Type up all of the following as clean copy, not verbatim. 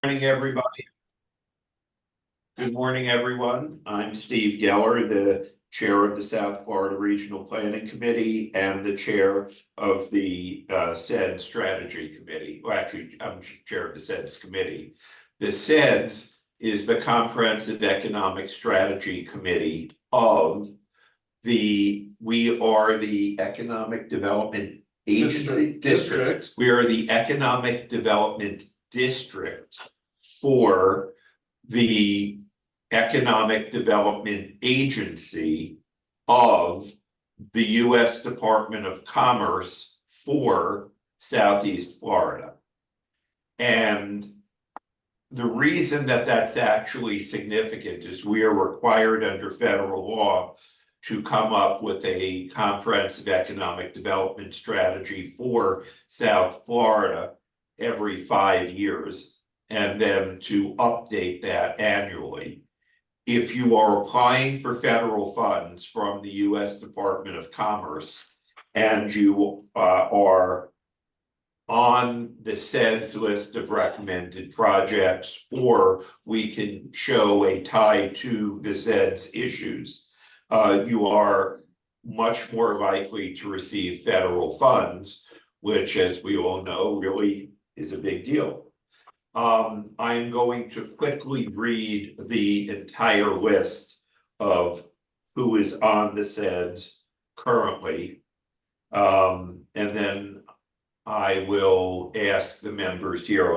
Morning, everybody. Good morning, everyone. I'm Steve Geller, the Chair of the South Florida Regional Planning Committee and the Chair of the CEDS Strategy Committee. Well, actually, I'm Chair of the CEDS Committee. The CEDS is the Comprehensive Economic Strategy Committee of we are the Economic Development Agency District. We are the Economic Development District for the Economic Development Agency of the US Department of Commerce for Southeast Florida. And the reason that that's actually significant is we are required under federal law to come up with a comprehensive economic development strategy for South Florida every 5 years, and then to update that annually. If you are applying for federal funds from the US Department of Commerce and you are on the CEDS list of recommended projects, or we can show a tie to the CEDS issues, you are much more likely to receive federal funds, which, as we all know, really is a big deal. I'm going to quickly read the entire list of who is on the CEDS currently, and then I will ask the members here,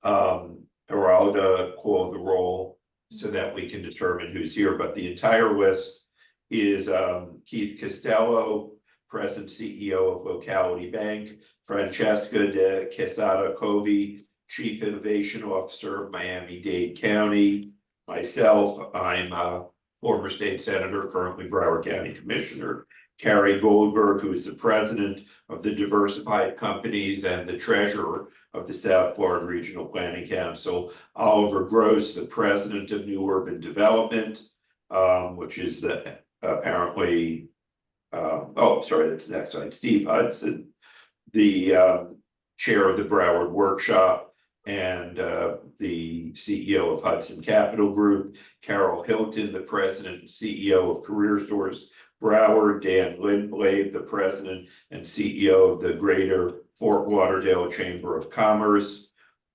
Geralda call the roll so that we can determine who's here, but the entire list is Keith Costello, President CEO of Locality Bank, Francesca de Quesada Covey, Chief Innovation Officer of Miami-Dade County, myself, I'm a former state senator, currently Broward County Commissioner, Carrie Goldberg, who is the president of the Diversified Companies and the treasurer of the South Florida Regional Planning Council, Oliver Gross, the president of New Urban Development, which is apparently, that's next slide, Steve Hudson, the chair of the Broward Workshop and the CEO of Hudson Capital Group, Carol Hilton, the president and CEO of Career Source Broward, Dan Lindblade, the president and CEO of the Greater Fort Lauderdale Chamber of Commerce,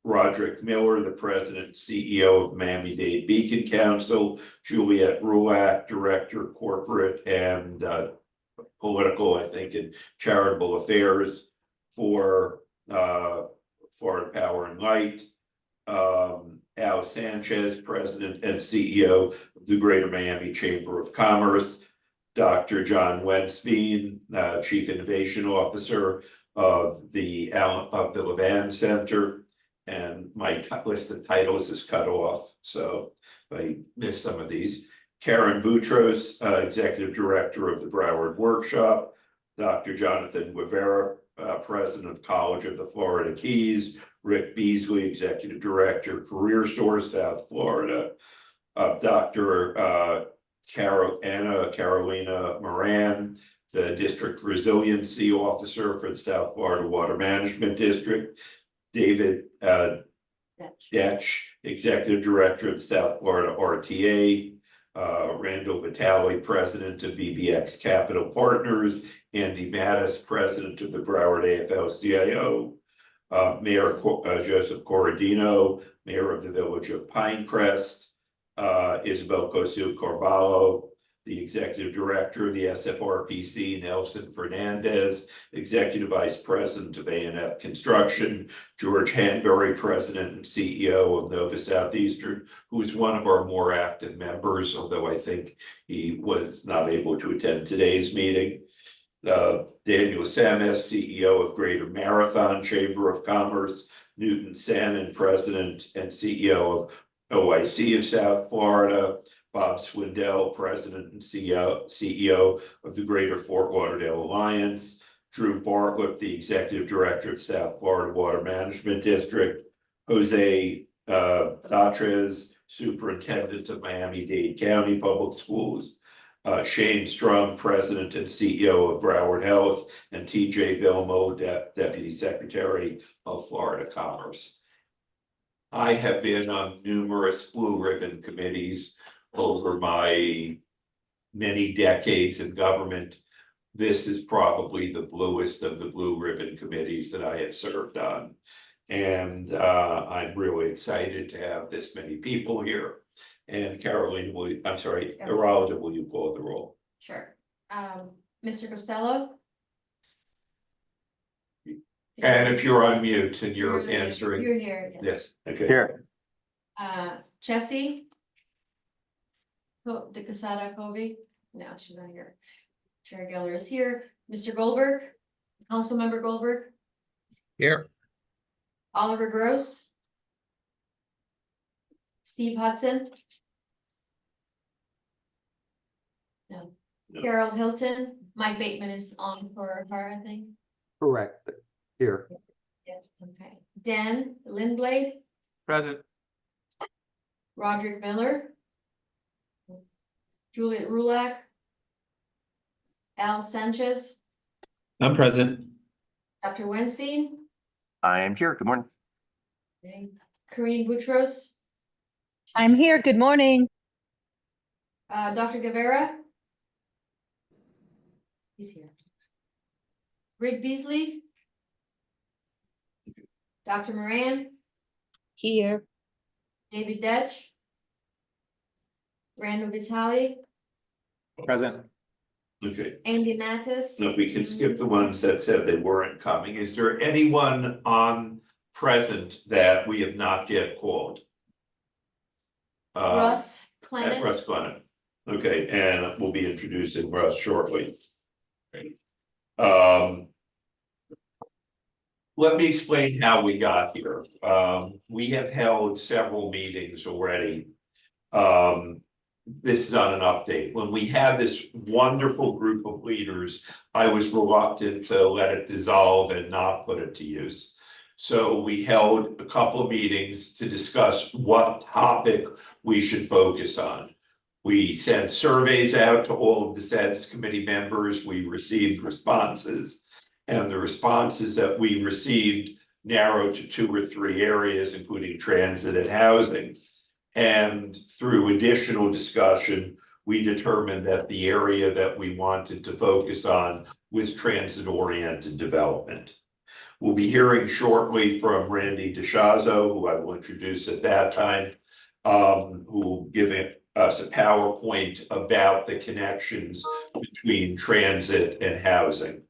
Roderick Miller, the president and CEO of Miami-Dade Beacon Council, Juliette Rulak, director of corporate and political, I think, and charitable affairs for Florida Power and Light, Al Sanchez, president and CEO of the Greater Miami Chamber of Commerce, Dr. John Wensveen, Chief Innovation Officer of the Levan Center, and my list of titles is cut off, so I missed some of these. Karen Boutros, Executive Director of the Broward Workshop, Dr. Jonathan Guevara, President of College of the Florida Keys, Rick Beasley, Executive Director, Career Source, South Florida, Dr. Carolina Moran, the District Resiliency Officer for the South Florida Water Management District, David Detch, Executive Director of the South Florida RTA, Randall Vitale, President of BBX Capital Partners, Andy Mattis, President of the Broward AFL-CIO, Mayor Joseph Corradino, Mayor of the Village of Pinecrest, Isabel Cosu Carvalho, the Executive Director of the SFRPC, Nelson Fernandez, Executive Vice President of A&F Construction, George Hanbury, President and CEO of Nova Southeastern, who is one of our more active members, although I think he was not able to attend today's meeting. Daniel Samis, CEO of Greater Marathon Chamber of Commerce, Newton Sannon, President and CEO of OIC of South Florida, Bob Swindell, President and CEO of the Greater Fort Lauderdale Alliance, Drew Bartlett, the Executive Director of South Florida Water Management District, Jose Datres, Superintendent of Miami-Dade County Public Schools, Shane Strum, President and CEO of Broward Health, and TJ Vilmo, Deputy Secretary of Florida Commerce. I have been on numerous blue ribbon committees over my many decades in government. This is probably the bluest of the blue ribbon committees that I have served on. And I'm really excited to have this many people here. And Caroline, Geralda, will you call the roll? Sure. Mr. Costello? And if you're on mute and you're You're answering. You're here, yes. Yes, okay. Here. Jesse? De Quesada Covey? No, she's not here. Chair Geller is here. Mr. Goldberg? Councilmember Goldberg? Here. Oliver Gross? Steve Hudson? No. No. Carol Hilton? Mike Bateman is on for her, I think. Correct. Here. Yes, okay. Dan Lindblade? Present. Roderick Miller? Juliet Rulak? Al Sanchez? I'm present. Dr. Wensby? I am here. Good morning. Okay. Corinne Boutros? I'm here. Good morning. Dr. Guevara? He's here. Rick Beasley? Dr. Moran? Here. David Detch? Randall Vitale? Present. Okay, Andy Mattis? no, we can skip the ones that said they weren't coming. Is there anyone on present that we have not yet called? Russ Clement? Russ Clement. Okay, and we'll be introducing Russ shortly. Let me explain how we got here. We have held several meetings already. This is on an update. When we had this wonderful group of leaders, I was reluctant to let it dissolve and not put it to use. So we held a couple of meetings to discuss what topic we should focus on. We sent surveys out to all of the CEDS committee members. We received responses. And the responses that we received narrowed to 2 or 3 areas, including transit and housing. And through additional discussion, we determined that the area that we wanted to focus on was transit-oriented development. We'll be hearing shortly from Randy DeShazo, who I will introduce at that time, who will give us a PowerPoint about the connections between transit and housing,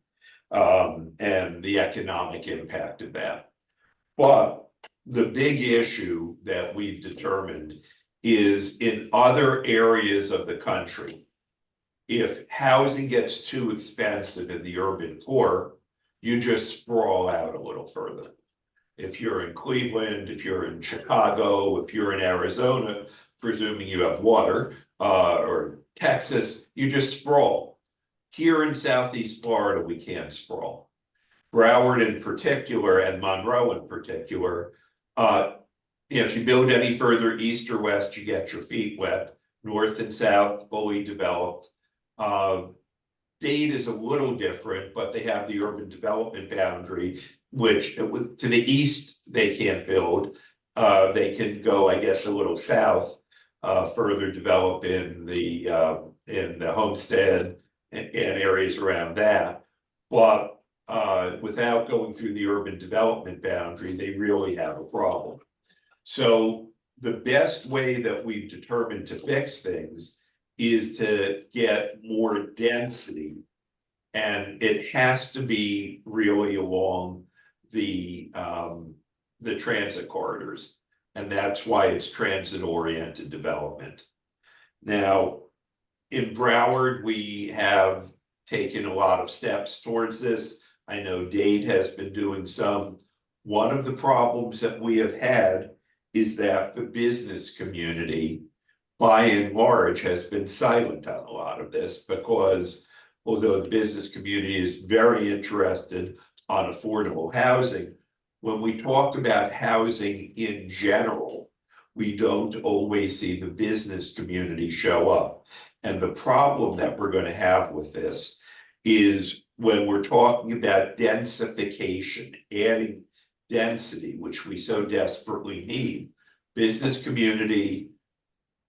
and the economic impact of that. But the big issue that we've determined is in other areas of the country, if housing gets too expensive in the urban core, you just sprawl out a little further. If you're in Cleveland, if you're in Chicago, if you're in Arizona, presuming you have water, or Texas, you just sprawl. Here in Southeast Florida, we can't sprawl. Broward in particular and Monroe in particular, if you build any further east or west, you get your feet wet. North and south, fully developed. Dade is a little different, but they have the urban development boundary, which to the east, they can't build. They can go, I guess, a little south, further develop in the Homestead and areas around that. But without going through the urban development boundary, they really have a problem. So the best way that we've determined to fix things is to get more density. And it has to be really along the transit corridors. And that's why it's transit-oriented development. Now, in Broward, we have taken a lot of steps towards this. I know Dade has been doing some. One of the problems that we have had is that the business community, by and large, has been silent on a lot of this, because although the business community is very interested on affordable housing, when we talk about housing in general, we don't always see the business community show up. And the problem that we're going to have with this is when we're talking about densification, adding density, which we so desperately need. Business community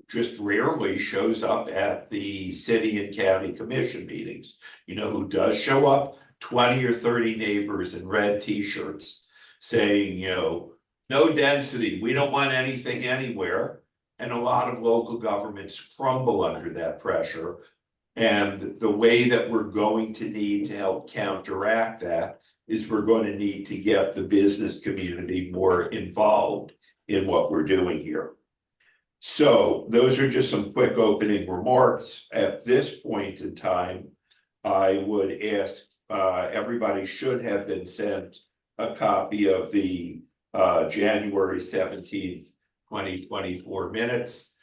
just rarely shows up at the city and county commission meetings. You know who does show up? 20 or 30 neighbors in red t-shirts saying, you know, no density, we don't want anything anywhere. And a lot of local governments crumble under that pressure. And the way that we're going to need to help counteract that is we're going to need to get the business community more involved in what we're doing here. So those are just some quick opening remarks. At this point in time, I would ask, everybody should have been sent a copy of the January 17th, 2024 minutes.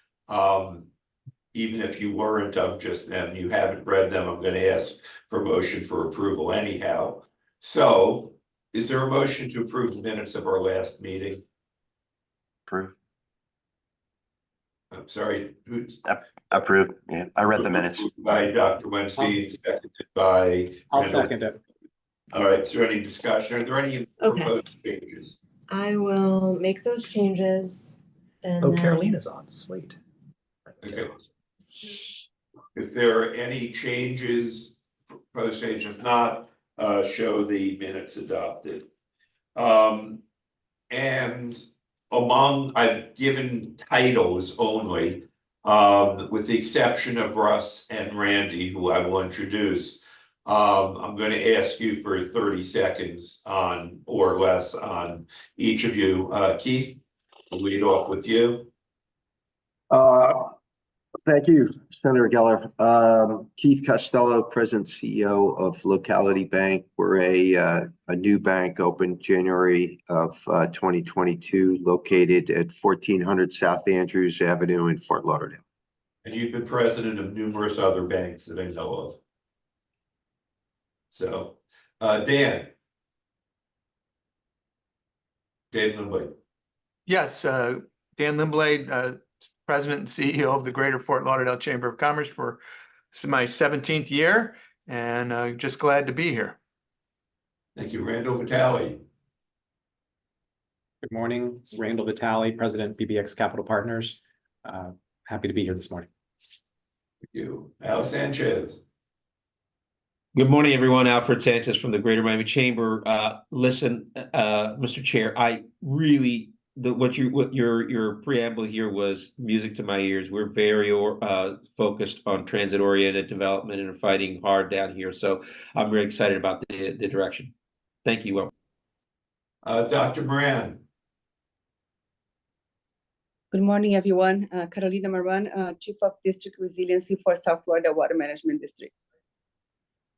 Even if you weren't, and you haven't read them, I'm going to ask for motion for approval anyhow. So is there a motion to approve the minutes of our last meeting? Approve. I'm sorry, who's Approved. Yeah, I read the minutes. by Dr. Weinstein, seconded by. I'll Randall. second it. All right, is there any discussion? Are there any Okay. proposed changes? I will make those changes and Oh, then- Carolina's on, sweet. Okay. If there are any changes, proposed changes, if not, show the minutes adopted. And I've given titles only, with the exception of Russ and Randy, who I will introduce. I'm going to ask you for 30 seconds on or less on each of you. Keith, we'll lead off with you. Thank you, Senator Geller. Keith Costello, President CEO of Locality Bank. We're a new bank opened January of 2022, located at 1400 South Andrews Avenue in Fort Lauderdale. And you've been president of numerous other banks that I know of. So, Dan. Dan Lindblade. Yes, Dan Lindblade, President and CEO of the Greater Fort Lauderdale Chamber of Commerce for my 17th year, and just glad to be here. Thank you, Randall Vitale. Good morning, Randall Vitale, President, BBX Capital Partners. Happy to be here this morning. Thank you, Al Sanchez. Good morning, everyone. Alfred Sanchez from the Greater Miami Chamber. Listen, Mr. Chair, I really what your preamble here was music to my ears. We're very focused on transit-oriented development and are fighting hard down here. So I'm very excited about the direction. Thank you. Dr. Moran. Good morning, everyone. Carolina Moran, Chief of District Resiliency for South Florida Water Management District.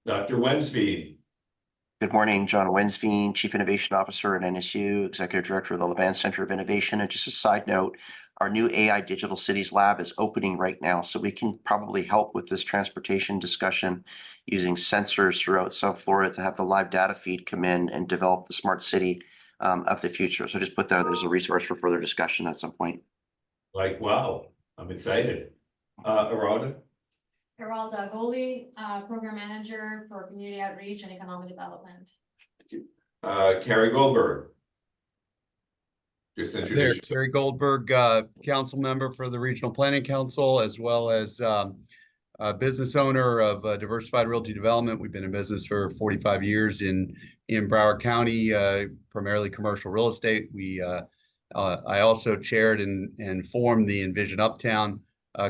Dr. Wensveen. Good morning, John Wensveen, Chief Innovation Officer at NSU, Executive Director of the Levan Center of Innovation. And just a side note, our new AI Digital Cities Lab is opening right now, so we can probably help with this transportation discussion using sensors throughout South Florida to have the live data feed come in and develop the smart city of the future. So just put that there's a resource for further discussion at some point. Like, wow, I'm excited. Arada. Geralda Goli, Program Manager for Community Outreach and Economic Development. Carrie Goldberg. Just There, introduce. Terry Goldberg, council member for the Regional Planning Council, as well as a business owner of Diversified Realty Development. We've been in business for 45 years in Broward County, primarily commercial real estate. I also chaired and formed the Envision Uptown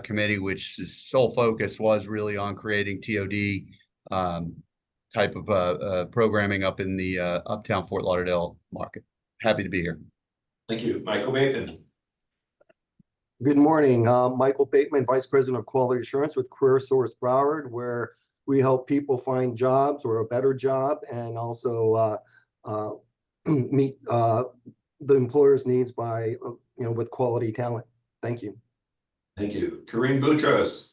committee, which sole focus was really on creating TOD type of programming up in the Uptown Fort Lauderdale market. Happy to be here. Thank you, Michael Bateman. Good morning, Michael Bateman, Vice President of Quality Assurance with Career Source Broward, where we help people find jobs or a better job and also meet the employer's needs by, with quality talent. Thank you. Thank you. Corinne Boutros.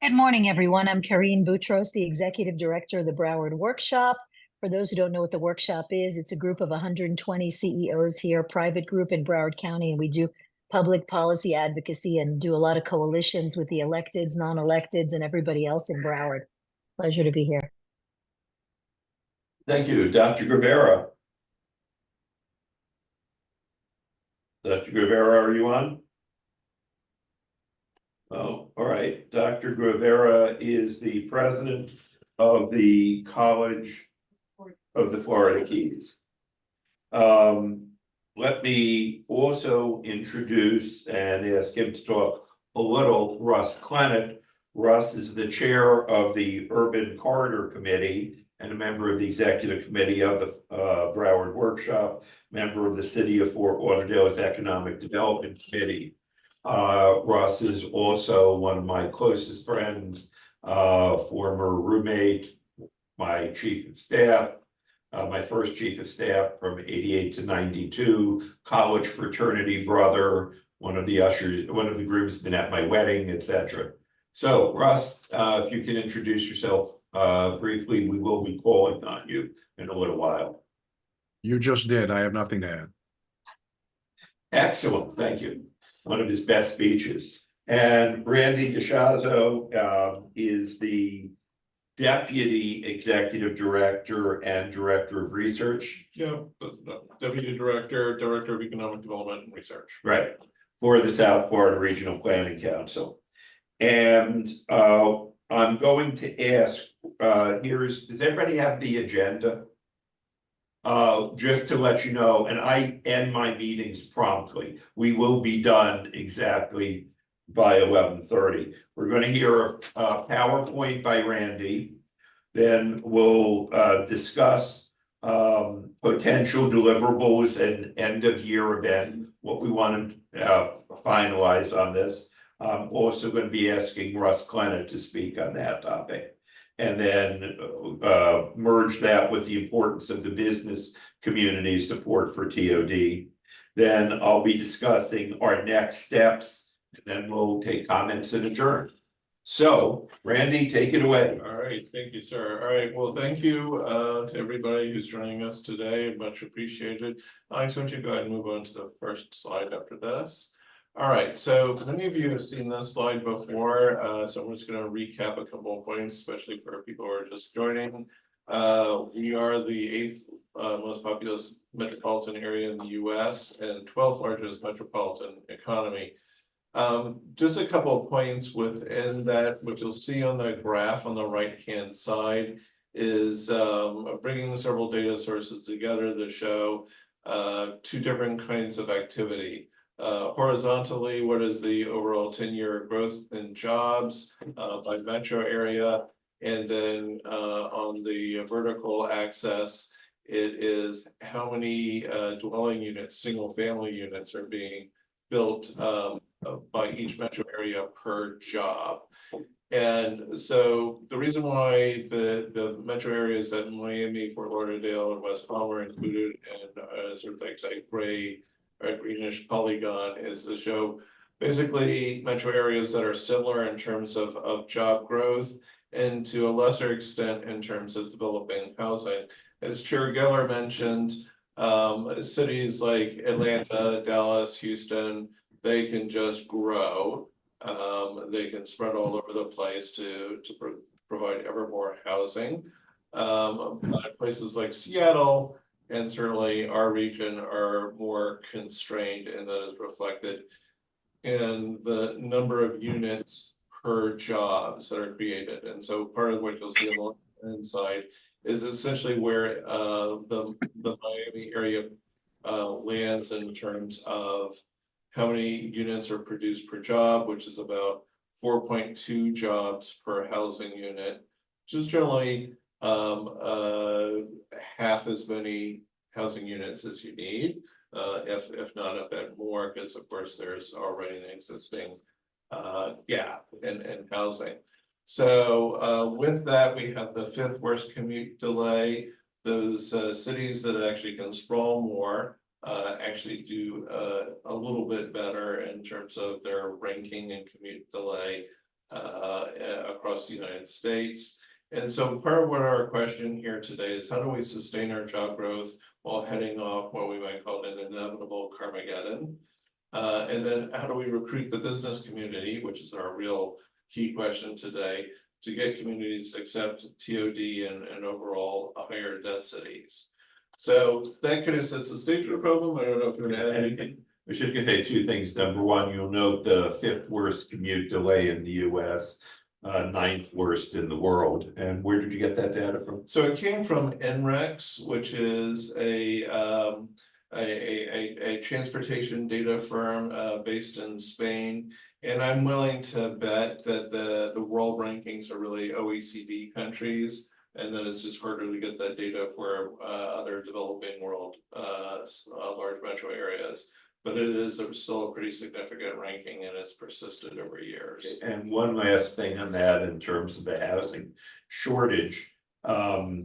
Good morning, everyone. I'm Karine Boutros, the Executive Director of the Broward Workshop. For those who don't know what the workshop is, it's a group of 120 CEOs here, private group in Broward County, and we do public policy advocacy and do a lot of coalitions with the electeds, non-electeds, and everybody else in Broward. Pleasure to be here. Thank you, Dr. Guevara. Dr. Guevara, are you on? Oh, all right. Dr. Guevara is the president of the College of the Florida Keys. Let me also introduce and ask him to talk a little, Russ Clennett. Russ is the chair of the Urban Corridor Committee and a member of the executive committee of the Broward Workshop, member of the City of Fort Lauderdale's Economic Development Committee. Russ is also one of my closest friends, former roommate, my chief of staff, my first chief of staff from 88 to 92, college fraternity brother, one of the ushers, one of the groups been at my wedding, etc. So Russ, if you can introduce yourself briefly, we will be calling on you in a little while. You just did. I have nothing to add. Excellent, thank you. One of his best speeches. And Randy DeShazo is the Deputy Executive Director and Director of Research. Yeah, Deputy Director, Director of Economic Development and Research. Right, for the South Florida Regional Planning Council. And I'm going to ask, does everybody have the agenda? Just to let you know, and I end my meetings promptly. We will be done exactly by 11:30. We're going to hear a PowerPoint by Randy. Then we'll discuss potential deliverables and end of year event, what we want to finalize on this. I'm also going to be asking Russ Clennett to speak on that topic. And then merge that with the importance of the business community support for TOD. Then I'll be discussing our next steps, and then we'll take comments and adjourn. So, Randy, take it away. All right, thank you, sir. All right, well, thank you to everybody who's joining us today. Much appreciated. I'm going to go ahead and move on to the first slide after this. All right, so many of you have seen this slide before, so I'm just going to recap a couple of points, especially for people who are just joining. We are the 8th most populous metropolitan area in the US and 12th largest metropolitan economy. Just a couple of points within that, which you'll see on the graph on the right-hand side, is bringing several data sources together to show two different kinds of activity. Horizontally, what is the overall 10-year growth in jobs by metro area? And then on the vertical axis, it is how many dwelling units, single family units are being built by each metro area per job. And so the reason why the metro areas at Miami, Fort Lauderdale, and West Palm are included in sort of like gray or greenish polygon is to show basically metro areas that are similar in terms of job growth and to a lesser extent in terms of developing housing. As Chair Geller mentioned, cities like Atlanta, Dallas, Houston, they can just grow. They can spread all over the place to provide ever more housing. Places like Seattle and certainly our region are more constrained, and that is reflected in the number of units per jobs that are created. And so part of what you'll see on the left-hand side is essentially where the Miami area lands in terms of how many units are produced per job, which is about 4.2 jobs per housing unit, which is generally half as many housing units as you need, if not a bit more, because of course there's already an existing gap in housing. So with that, we have the 5th worst commute delay. Those cities that actually can sprawl more actually do a little bit better in terms of their ranking and commute delay across the United States. And so part of what our question here today is how do we sustain our job growth while heading off what we might call an inevitable Carmageddon? And then how do we recruit the business community, which is our real key question today, to get communities to accept TOD and overall higher densities? So that kind of sets the stage for the problem. I don't know if you want to add anything. was just gonna say two things. Number one, you'll note the fifth worst commute delay in the US, ninth worst in the world. And where did you get that data from? So it came from NREX, which is a transportation data firm based in Spain. And I'm willing to bet that the world rankings are really OECD countries, and then it's just harder to get that data for other developing world large metro areas. But it is still a pretty significant ranking, and it's persisted over years. And one last thing on that in terms of the housing shortage. I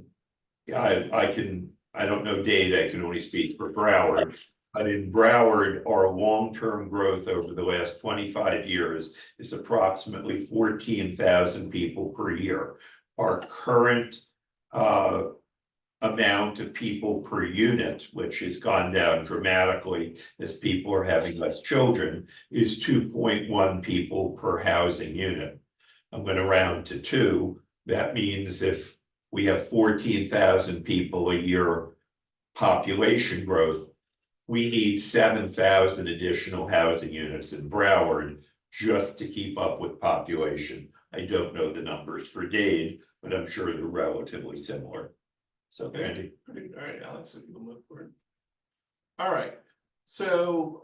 don't know data, I can only speak for Broward. But in Broward, our long-term growth over the last 25 years is approximately 14,000 people per year. Our current amount of people per unit, which has gone down dramatically as people are having less children, is 2.1 people per housing unit. I'm going to round to 2. That means if we have 14,000 people a year population growth, we need 7,000 additional housing units in Broward just to keep up with population. I don't know the numbers for Dade, but I'm sure they're relatively similar. So, Randy. All right, Alex, if you will move forward. All right, so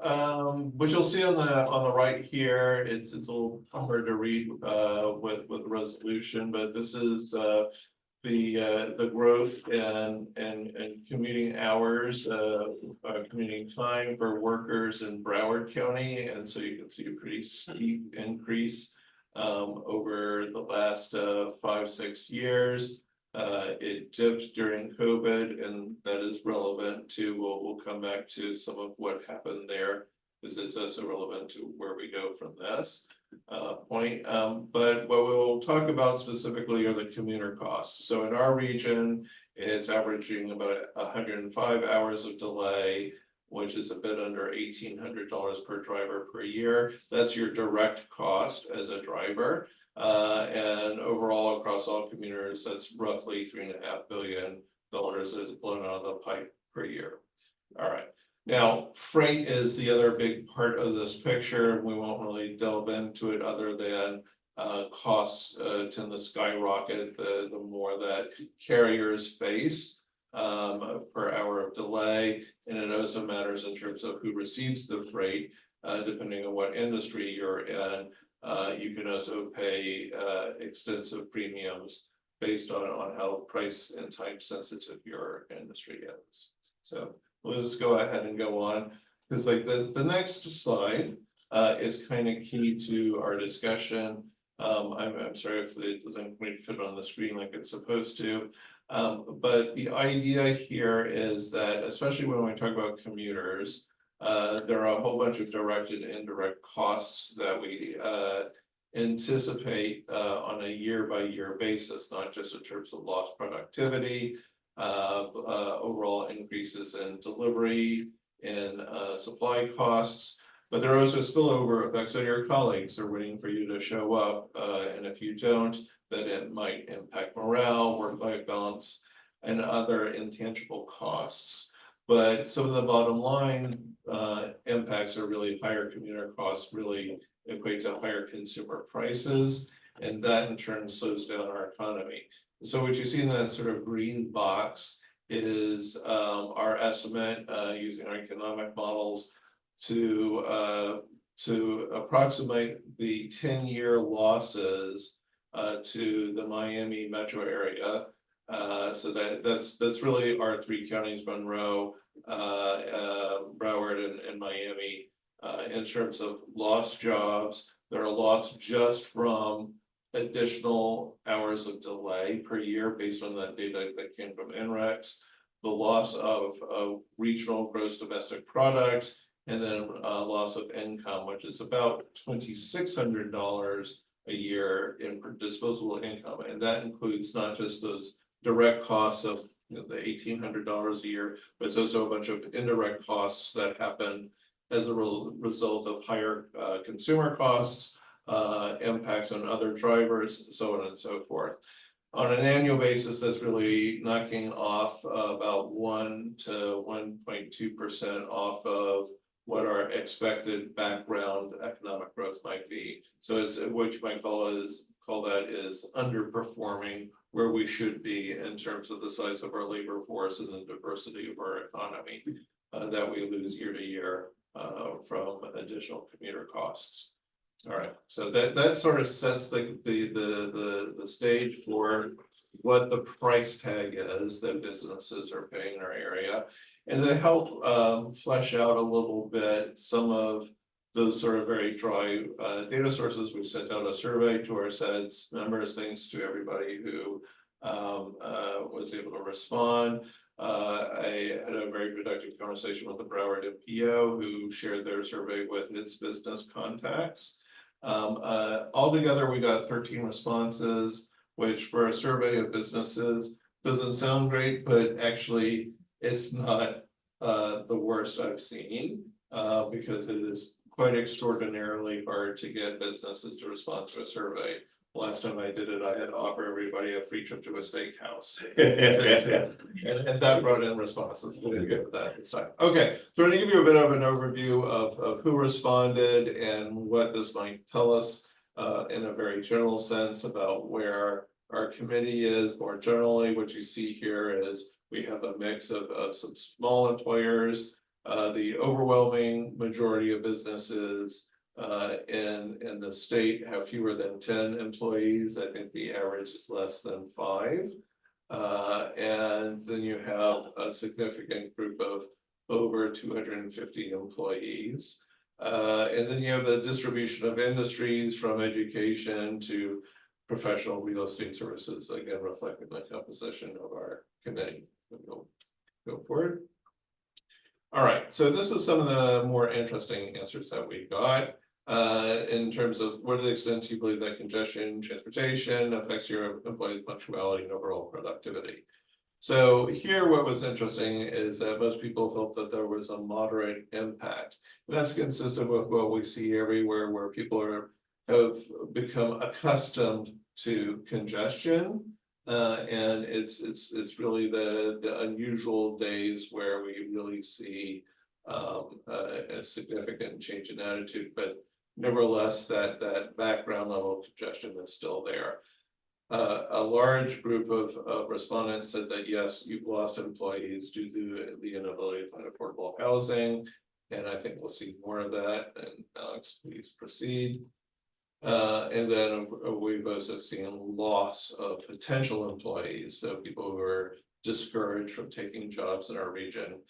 what you'll see on the right here, it's a little hard to read with the resolution, but this is the growth and commuting hours, commuting time for workers in Broward County, and so you can see a pretty steep increase over the last 5-6 years. It dipped during COVID, and that is relevant to, we'll come back to some of what happened there, because it's also relevant to where we go from this point. But what we'll talk about specifically are the commuter costs. So in our region, it's averaging about 105 hours of delay, which is a bit under $1,800 per driver per year. That's your direct cost as a driver. And overall across all commuters, that's roughly $3.5 billion that is blown out of the pipe per year. All right. Now, freight is the other big part of this picture. We won't really delve into it other than costs tend to skyrocket the more that carriers face per hour of delay. And it also matters in terms of who receives the freight, depending on what industry you're in. You can also pay extensive premiums based on how price and time sensitive your industry is. So we'll just go ahead and go on, because like the next slide is kind of key to our discussion. I'm sorry if it doesn't quite fit on the screen like it's supposed to. But the idea here is that, especially when we talk about commuters, there are a whole bunch of direct and indirect costs that we anticipate on a year-by-year basis, not just in terms of lost productivity, overall increases in delivery and supply costs, but there are also spillover effects on your colleagues. They're waiting for you to show up, and if you don't, then it might impact morale, work-life balance, and other intangible costs. But some of the bottom line impacts are really higher commuter costs, really equate to higher consumer prices, and that in turn slows down our economy. So what you see in that sort of green box is our estimate using our economic models to approximate the 10-year losses to the Miami metro area. So that's really our 3 counties, Monroe, Broward, and Miami. In terms of lost jobs, there are lost just from additional hours of delay per year based on that data that came from NREX, the loss of regional gross domestic product, and then loss of income, which is about $2,600 a year in disposable income. And that includes not just those direct costs of the $1,800 a year, but it's also a bunch of indirect costs that happen as a result of higher consumer costs, impacts on other drivers, so on and so forth. On an annual basis, that's really knocking off about 1 to 1.2% off of what our expected background economic growth might be. So it's what you might call that is underperforming where we should be in terms of the size of our labor force and the diversity of our economy that we lose year to year from additional commuter costs. All right, so that sort of sets the stage for what the price tag is that businesses are paying in our area. And to help flesh out a little bit some of those sort of very dry data sources, we sent out a survey to our CEDS members. Thanks to everybody who was able to respond. I had a very productive conversation with the Broward MPO who shared their survey with its business contacts. Altogether, we got 13 responses, which for a survey of businesses doesn't sound great, but actually it's not the worst I've seen because it is quite extraordinarily hard to get businesses to respond to a survey. Last time I did it, I had to offer everybody a free trip to a steakhouse. and that brought in responses. We didn't get with that this time. Okay, so I'm going to give you a bit of an overview of who responded and what this might tell us in a very general sense about where our committee is. More generally, what you see here is we have a mix of some small employers. The overwhelming majority of businesses in the state have fewer than 10 employees. I think the average is less than 5. And then you have a significant group of over 250 employees. And then you have the distribution of industries from education to professional real estate services, again, reflecting the composition of our committee. We'll go forward. All right, so this is some of the more interesting answers that we got. In terms of what to the extent you believe that congestion, transportation affects your employees' punctuality and overall productivity. So here, what was interesting is that most people felt that there was a moderate impact. And that's consistent with what we see everywhere, where people have become accustomed to congestion. And it's really the unusual days where we really see a significant change in attitude, but nevertheless, that background level of congestion is still there. A large group of respondents said that yes, you've lost employees due to the inability to find affordable housing, and I think we'll see more of that. And Alex, please proceed. And then we've also seen loss of potential employees, so people who are discouraged from taking jobs in our region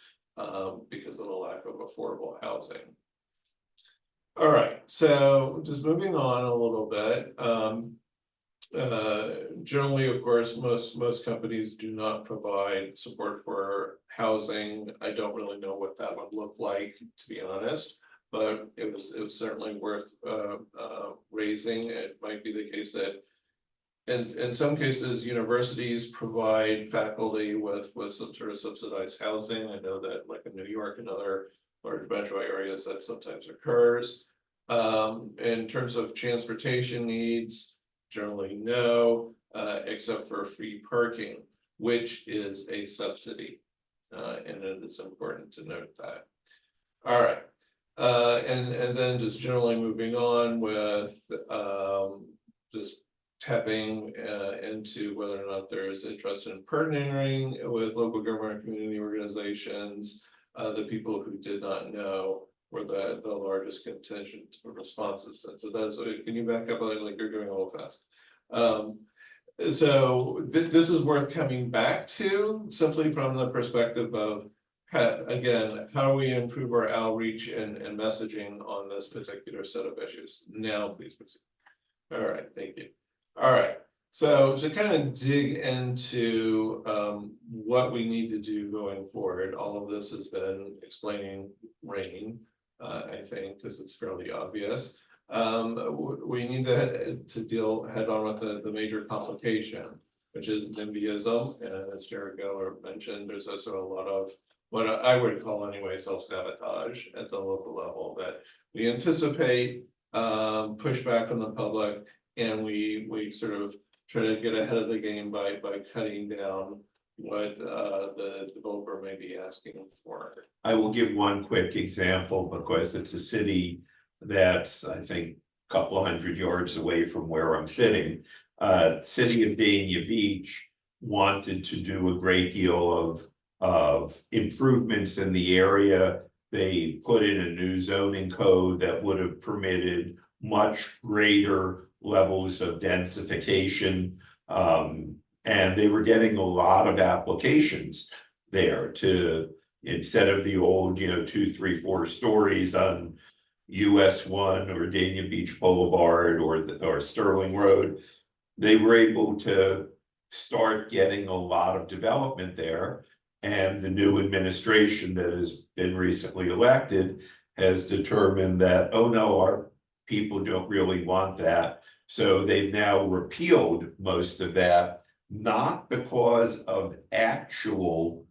because of the lack of affordable housing. All right, so just moving on a little bit. Generally, of course, most companies do not provide support for housing. I don't really know what that would look like, to be honest. But it was certainly worth raising. It might be the case that in some cases, universities provide faculty with some sort of subsidized housing. I know that like in New York and other large metro areas that sometimes occurs. In terms of transportation needs, generally no, except for free parking, which is a subsidy. And it is important to note that. All right. And then just generally moving on with just tapping into whether or not there is interest in partnering with local government community organizations. The people who did not know were the largest contingent of responses. And so that's, can you back up like you're going a little fast? So this is worth coming back to simply from the perspective of again, how do we improve our outreach and messaging on this particular set of issues? Now, please proceed. All right, thank you. All right, so to kind of dig into what we need to do going forward, all of this has been explaining rain, I think, because it's fairly obvious. We need to deal head on with the major complication, which is NIMBYism, and as Jared Geller mentioned, there's also a lot of what I would call anyway self-sabotage at the local level that we anticipate pushback from the public, and we sort of try to get ahead of the game by cutting down what the developer may be asking for. I will give one quick example because it's a city that's, I think, a couple of 100 yards away from where I'm sitting. City of Dania Beach wanted to do a great deal of improvements in the area. They put in a new zoning code that would have permitted much greater levels of densification. And they were getting a lot of applications there to, instead of the old, 2, 3, 4 stories on US 1 or Dania Beach Boulevard or Sterling Road, they were able to start getting a lot of development there. And the new administration that has been recently elected has determined that, oh no, our people don't really want that. So they've now repealed most of that, not because of actual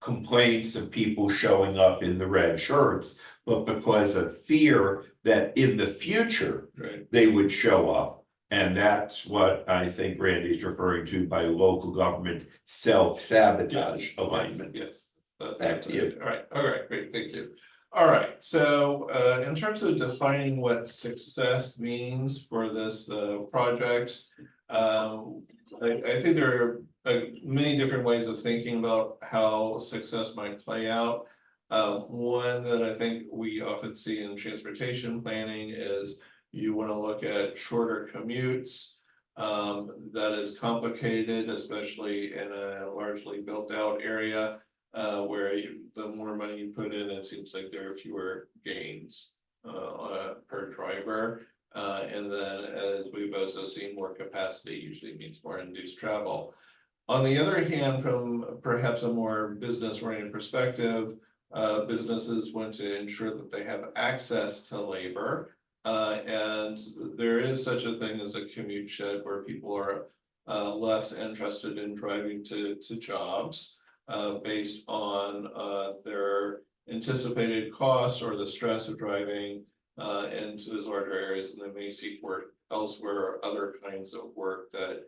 complaints of people showing up in the red shirts, but because of fear that in the future Right. they would show up. And that's what I think Randy's referring to by local government self-sabotage alignment. Yes. That's Back to you. All right, great, thank you. All right, so in terms of defining what success means for this project, I think there are many different ways of thinking about how success might play out. One that I think we often see in transportation planning is you want to look at shorter commutes. That is complicated, especially in a largely built out area where the more money you put in, it seems like there are fewer gains per driver. And then as we've also seen, more capacity usually means more induced travel. On the other hand, from perhaps a more business-oriented perspective, businesses want to ensure that they have access to labor. And there is such a thing as a commute shed where people are less interested in driving to jobs based on their anticipated costs or the stress of driving into those larger areas, and they may seek work elsewhere or other kinds of work that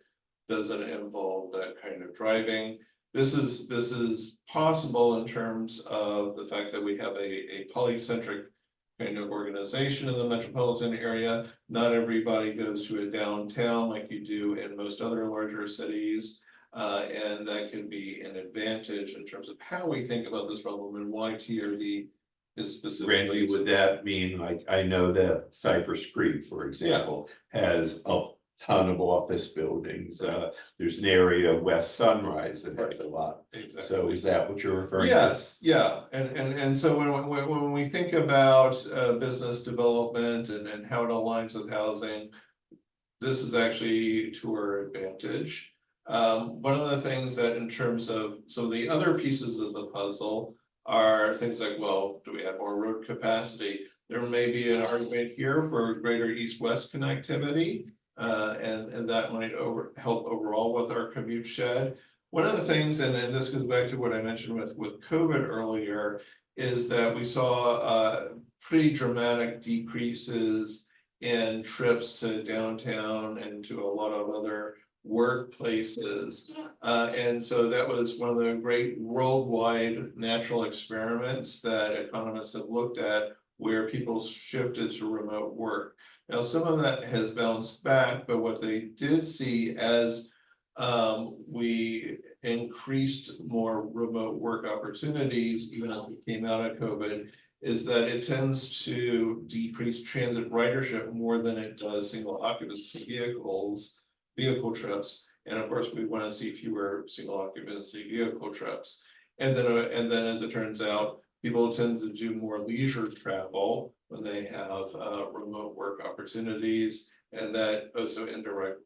doesn't involve that kind of driving. This is possible in terms of the fact that we have a polycentric kind of organization in the metropolitan area. Not everybody goes to a downtown like you do in most other larger cities. And that can be an advantage in terms of how we think about this problem and why TRD is specifically. Randy, would that mean, like, I know that Cypress Creek, for example, has a ton of office buildings. There's an area, West Sunrise, that has a lot. Exactly. So is that what you're referring to? Yes, yeah, and so when we think about business development and how it aligns with housing, this is actually to our advantage. One of the things that in terms of some of the other pieces of the puzzle are things like, well, do we have more road capacity? There may be an argument here for greater east-west connectivity, and that might help overall with our commute shed. One of the things, and this goes back to what I mentioned with COVID earlier, is that we saw pretty dramatic decreases in trips to downtown and to a lot of other workplaces. And so that was one of the great worldwide natural experiments that economists have looked at, where people shifted to remote work. Now, some of that has bounced back, but what they did see as we increased more remote work opportunities, even as we came out of COVID, is that it tends to decrease transit ridership more than it does single occupancy vehicle trips. And of course, we want to see fewer single occupancy vehicle trips. And then as it turns out, people tend to do more leisure travel when they have remote work opportunities, and that also indirectly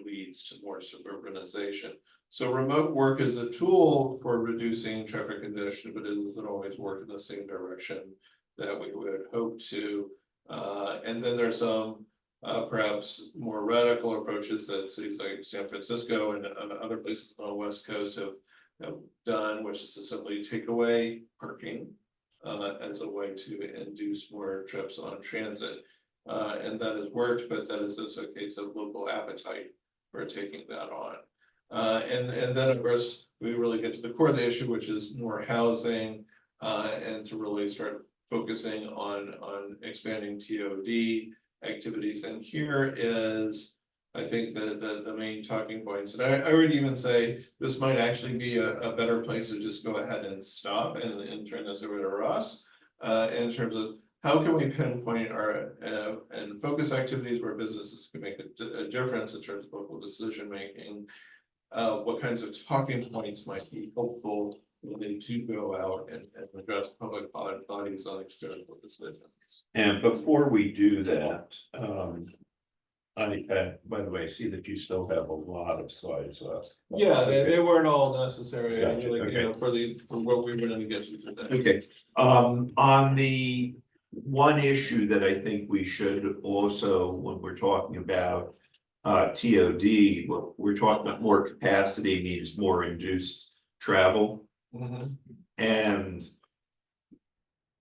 leads to more suburbanization. So remote work is a tool for reducing traffic congestion, but it doesn't always work in the same direction that we would hope to. And then there's some perhaps more radical approaches that cities like San Francisco and other places on the West Coast have done, which is to simply take away parking as a way to induce more trips on transit. And that has worked, but that is also a case of local appetite for taking that on. And then, of course, we really get to the core of the issue, which is more housing, and to really start focusing on expanding TOD activities. And here is, I think, the main talking points. And I would even say this might actually be a better place to just go ahead and stop and turn this over to Ross. In terms of how can we pinpoint our and focus activities where businesses can make a difference in terms of local decision making. What kinds of talking points might be helpful when they do go out and address public bodies on external decisions. And before we do that, by the way, I see that you still have a lot of slides left. Yeah, they weren't all necessary, Gotcha, like, you know, for what we were gonna get to today. Okay, on the one issue that I think we should also, when we're talking about TOD, what we're talking about more capacity means more induced travel. Mhm. And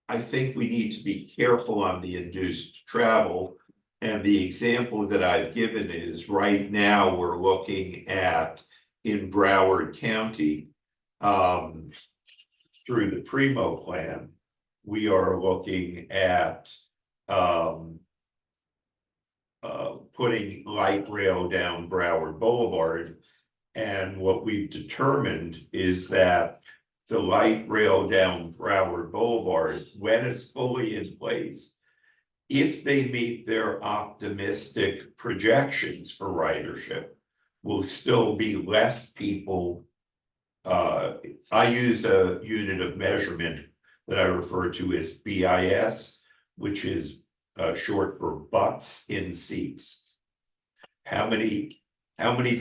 I think we need to be careful on the induced travel. And the example that I've given is right now we're looking at in Broward County, through the Primo plan, we are looking at putting light rail down Broward Boulevard. And what we've determined is that the light rail down Broward Boulevard, when it's fully in place, if they meet their optimistic projections for ridership, will still be less people. I use a unit of measurement that I refer to as BIS, which is short for butts in seats. How many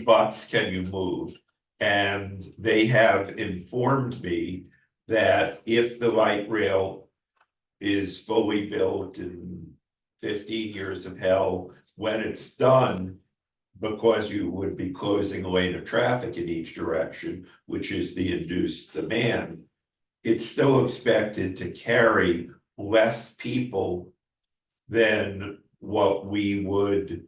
butts can you move? And they have informed me that if the light rail is fully built in 15 years of hell, when it's done, because you would be closing a lane of traffic in each direction, which is the induced demand, it's still expected to carry less people than what we would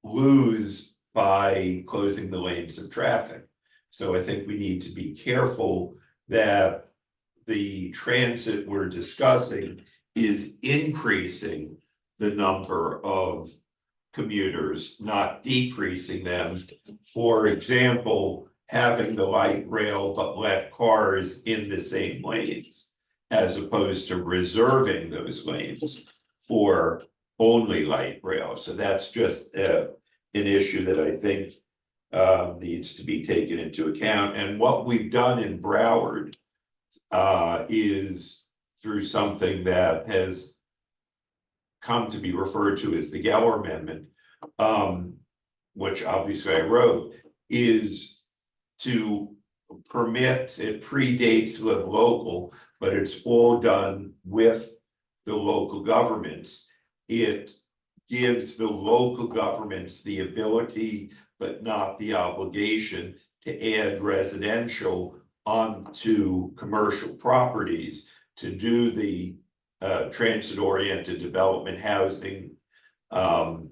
lose by closing the lanes of traffic. So I think we need to be careful that the transit we're discussing is increasing the number of commuters, not decreasing them. For example, having the light rail but let cars in the same lanes, as opposed to reserving those lanes for only light rail. So that's just an issue that I think needs to be taken into account. And what we've done in Broward is through something that has come to be referred to as the Geller Amendment, which obviously I wrote, is to permit, it predates Live Local, but it's all done with the local governments. It gives the local governments the ability, but not the obligation, to add residential onto commercial properties to do the transit-oriented development housing. But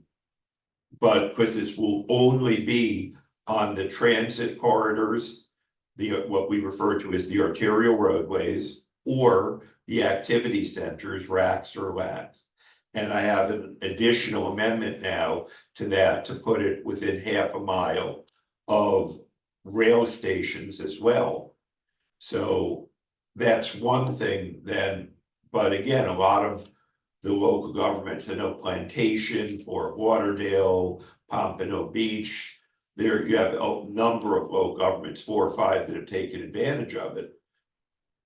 because this will only be on the transit corridors, what we refer to as the arterial roadways, or the activity centers, RACs or LACs. And I have an additional amendment now to that to put it within half a mile of rail stations as well. So that's one thing then, but again, a lot of the local government, I know Plantation, Fort Lauderdale, Pompano Beach, there you have a number of local governments, 4 or 5 that have taken advantage of it.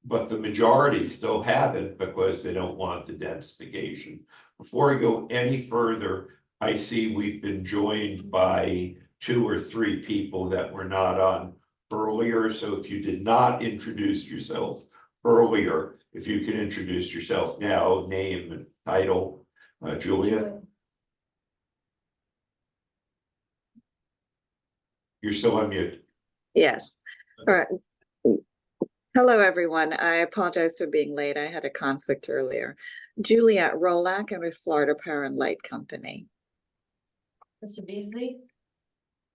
But the majority still haven't because they don't want the densification. Before I go any further, I see we've been joined by 2 or 3 people that were not on earlier. So if you did not introduce yourself earlier, if you can introduce yourself now, name and title, Julia. You're still on mute. Yes. All right. Hello, everyone. I apologize for being late. I had a conflict earlier. Juliet Rolack, and with Florida Power and Light Company. Mr. Beasley?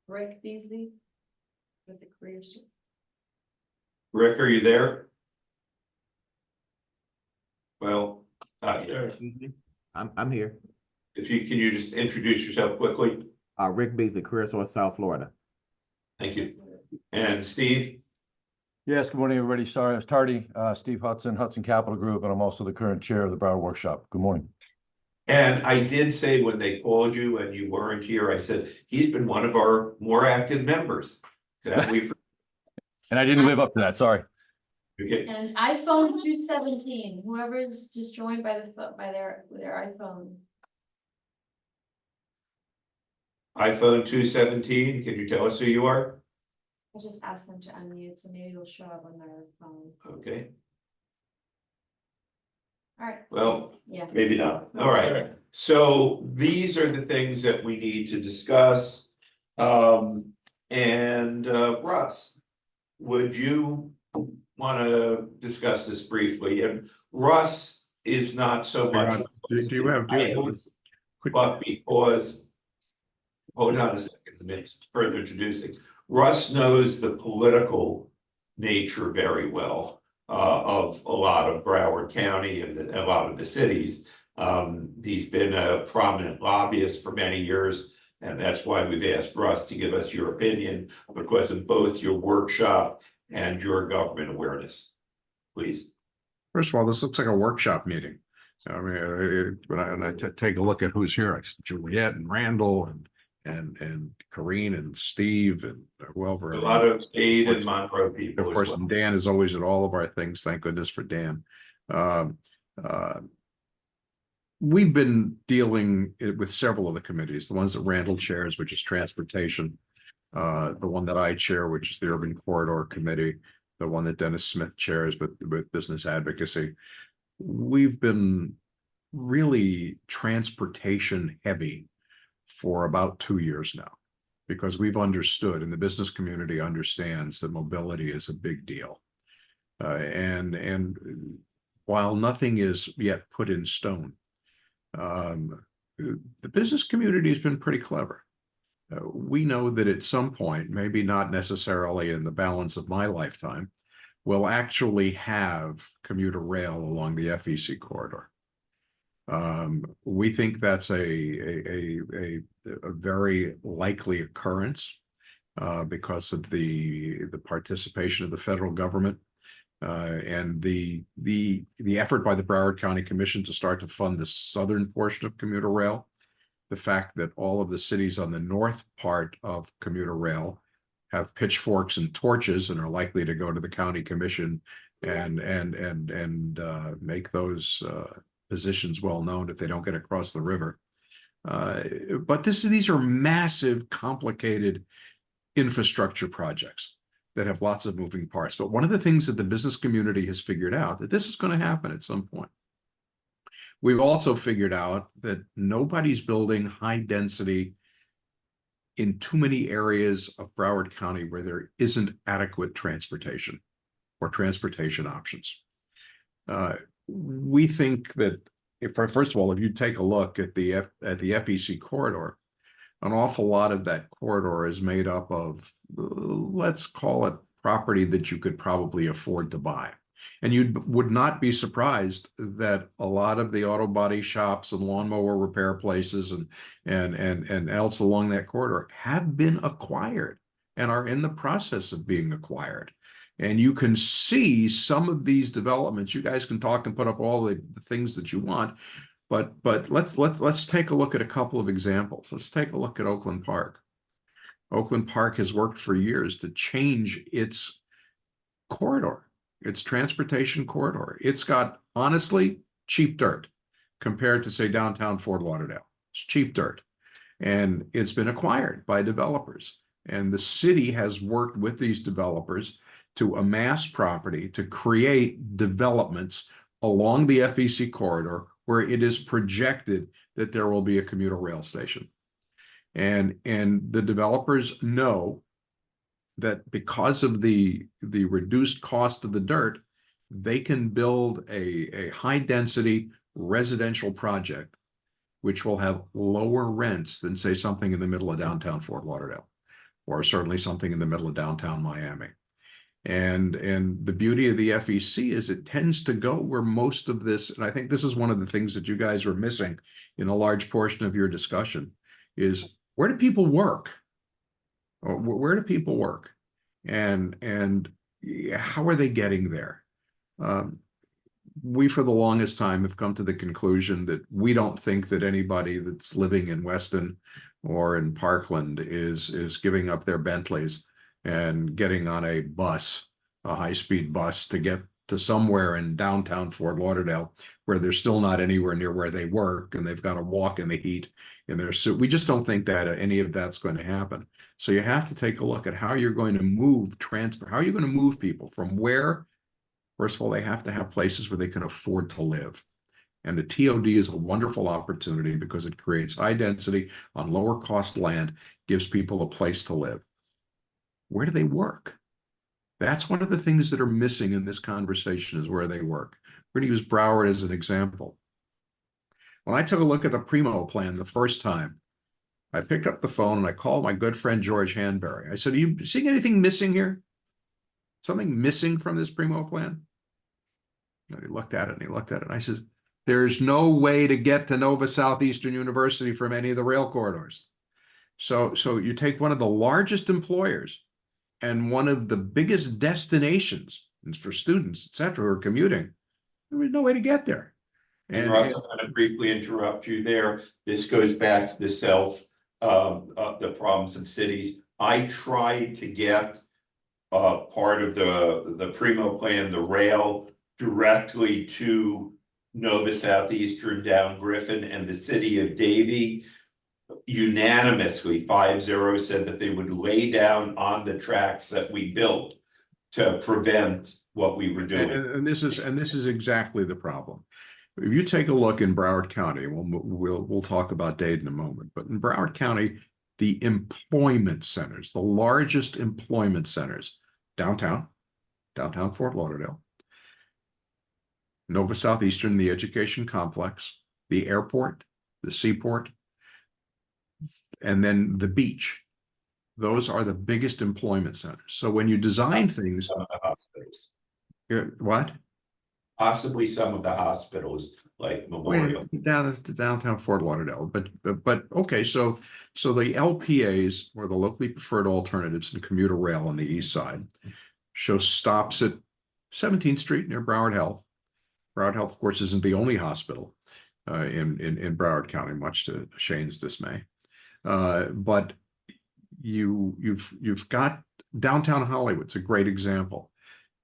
Rick Beasley? with the careers. Rick, are you there? Well, yeah. I'm here. If you, can you just introduce yourself quickly? Rick Beasley, Career Source, South Florida. Thank you. And Steve? Yes, good morning, everybody. Sorry, I was tardy. Steve Hudson, Hudson Capital Group, and I'm also the current chair of the Broward Workshop. Good morning. And I did say when they called you and you weren't here, I said, he's been one of our more active members. That we And I didn't live up to that, sorry. okay. And iPhone 217, whoever's just joined by the by their iPhone. iPhone 217, can you tell us who you are? I just asked them to unmute, so maybe it'll show up on their phone. Okay, All right. well, Yeah. maybe not. All right. So these are the things that we need to discuss. Russ, would you want to discuss this briefly? And Russ is not so much. Do you have? But because, hold on a second, let me further introducing. Russ knows the political nature very well of a lot of Broward County and a lot of the cities. He's been a prominent lobbyist for many years, and that's why we've asked Russ to give us your opinion because of both your workshop and your government awareness. Please. First of all, this looks like a workshop meeting. I mean, when I take a look at who's here, I see Juliet and Randall and Corrine and Steve and whoever. A lot of Dade and Monroe people. Of course, and Dan is always at all of our things. Thank goodness for Dan. We've been dealing with several of the committees, the ones that Randall chairs, which is transportation, the one that I chair, which is the Urban Corridor Committee, the one that Dennis Smith chairs with business advocacy. We've been really transportation heavy for about 2 years now, because we've understood, and the business community understands, that mobility is a big deal. And while nothing is yet put in stone, the business community has been pretty clever. We know that at some point, maybe not necessarily in the balance of my lifetime, we'll actually have commuter rail along the FEC corridor. We think that's a very likely occurrence because of the participation of the federal government and the effort by the Broward County Commission to start to fund the southern portion of commuter rail. The fact that all of the cities on the north part of commuter rail have pitchforks and torches and are likely to go to the county commission and make those positions well known if they don't get across the river. But these are massive, complicated infrastructure projects that have lots of moving parts. But one of the things that the business community has figured out, that this is going to happen at some point. We've also figured out that nobody's building high density in too many areas of Broward County where there isn't adequate transportation or transportation options. We think that first of all, if you take a look at the FEC corridor, an awful lot of that corridor is made up of, let's call it property that you could probably afford to buy. And you would not be surprised that a lot of the auto body shops and lawnmower repair places and else along that corridor have been acquired and are in the process of being acquired. And you can see some of these developments. You guys can talk and put up all the things that you want, but let's take a look at a couple of examples. Let's take a look at Oakland Park. Oakland Park has worked for years to change its corridor, its transportation corridor. It's got, honestly, cheap dirt compared to, say, downtown Fort Lauderdale. It's cheap dirt. And it's been acquired by developers. And the city has worked with these developers to amass property, to create developments along the FEC corridor where it is projected that there will be a commuter rail station. And the developers know that because of the reduced cost of the dirt, they can build a high density residential project, which will have lower rents than, say, something in the middle of downtown Fort Lauderdale. or certainly something in the middle of downtown Miami. And the beauty of the FEC is it tends to go where most of this, and I think this is one of the things that you guys are missing in a large portion of your discussion, is where do people work? Or where do people work? And how are they getting there? We, for the longest time, have come to the conclusion that we don't think that anybody that's living in Weston or in Parkland is giving up their Bentleys and getting on a bus, a high-speed bus, to get to somewhere in downtown Fort Lauderdale where they're still not anywhere near where they work and they've got to walk in the heat in their suit. We just don't think that any of that's going to happen. So you have to take a look at how you're going to move how are you going to move people from where. First of all, they have to have places where they can afford to live. And the TOD is a wonderful opportunity because it creates high density on lower cost land, gives people a place to live. Where do they work? That's one of the things that are missing in this conversation, is where they work. We're going to use Broward as an example. When I took a look at the Primo plan the first time, I picked up the phone and I called my good friend George Hanbury. I said, "Are you seeing anything missing here? Something missing from this Primo plan?" And he looked at it and he looked at it. And I said, "There's no way to get to Nova Southeastern University from any of the rail corridors." So you take one of the largest employers and one of the biggest destinations for students, et cetera, who are commuting. There's no way to get there. And Russ, I'm going to briefly interrupt you there. This goes back to the problems in cities. I tried to get part of the Primo plan, the rail, directly to Nova Southeastern down Griffin, and the city of Davie unanimously 5-0 said that they would lay down on the tracks that we built to prevent what we were doing. And this is exactly the problem. If you take a look in Broward County, we'll talk about Dade in a moment, but in Broward County, the employment centers, the largest employment centers, downtown Fort Lauderdale, Nova Southeastern, the education complex, the airport, the seaport, and then the beach. Those are the biggest employment centers. So when you design things, some of the hospitals, what? Possibly some of the hospitals like Memorial. Downtown Fort Lauderdale, but okay. So the LPAs, or the locally preferred alternatives in commuter rail on the east side, show stops at 17th Street near Broward Health. Broward Health, of course, isn't the only hospital in Broward County, much to Shane's dismay. But you've got downtown Hollywood. It's a great example.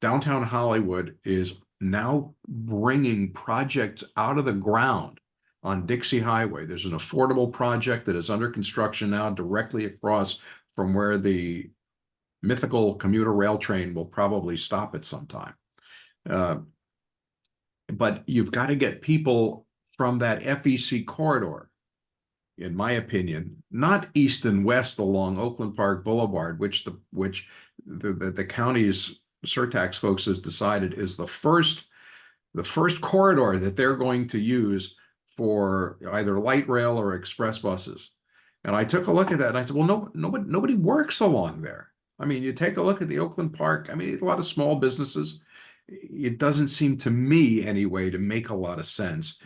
Downtown Hollywood is now bringing projects out of the ground on Dixie Highway. There's an affordable project that is under construction now directly across from where the mythical commuter rail train will probably stop at some time. But you've got to get people from that FEC corridor, in my opinion, not east and west along Oakland Park Boulevard, which the county's surtax folks has decided is the first corridor that they're going to use for either light rail or express buses. And I took a look at that and I said, well, nobody works along there. I mean, you take a look at the Oakland Park. I mean, a lot of small businesses. It doesn't seem to me anyway to make a lot of sense,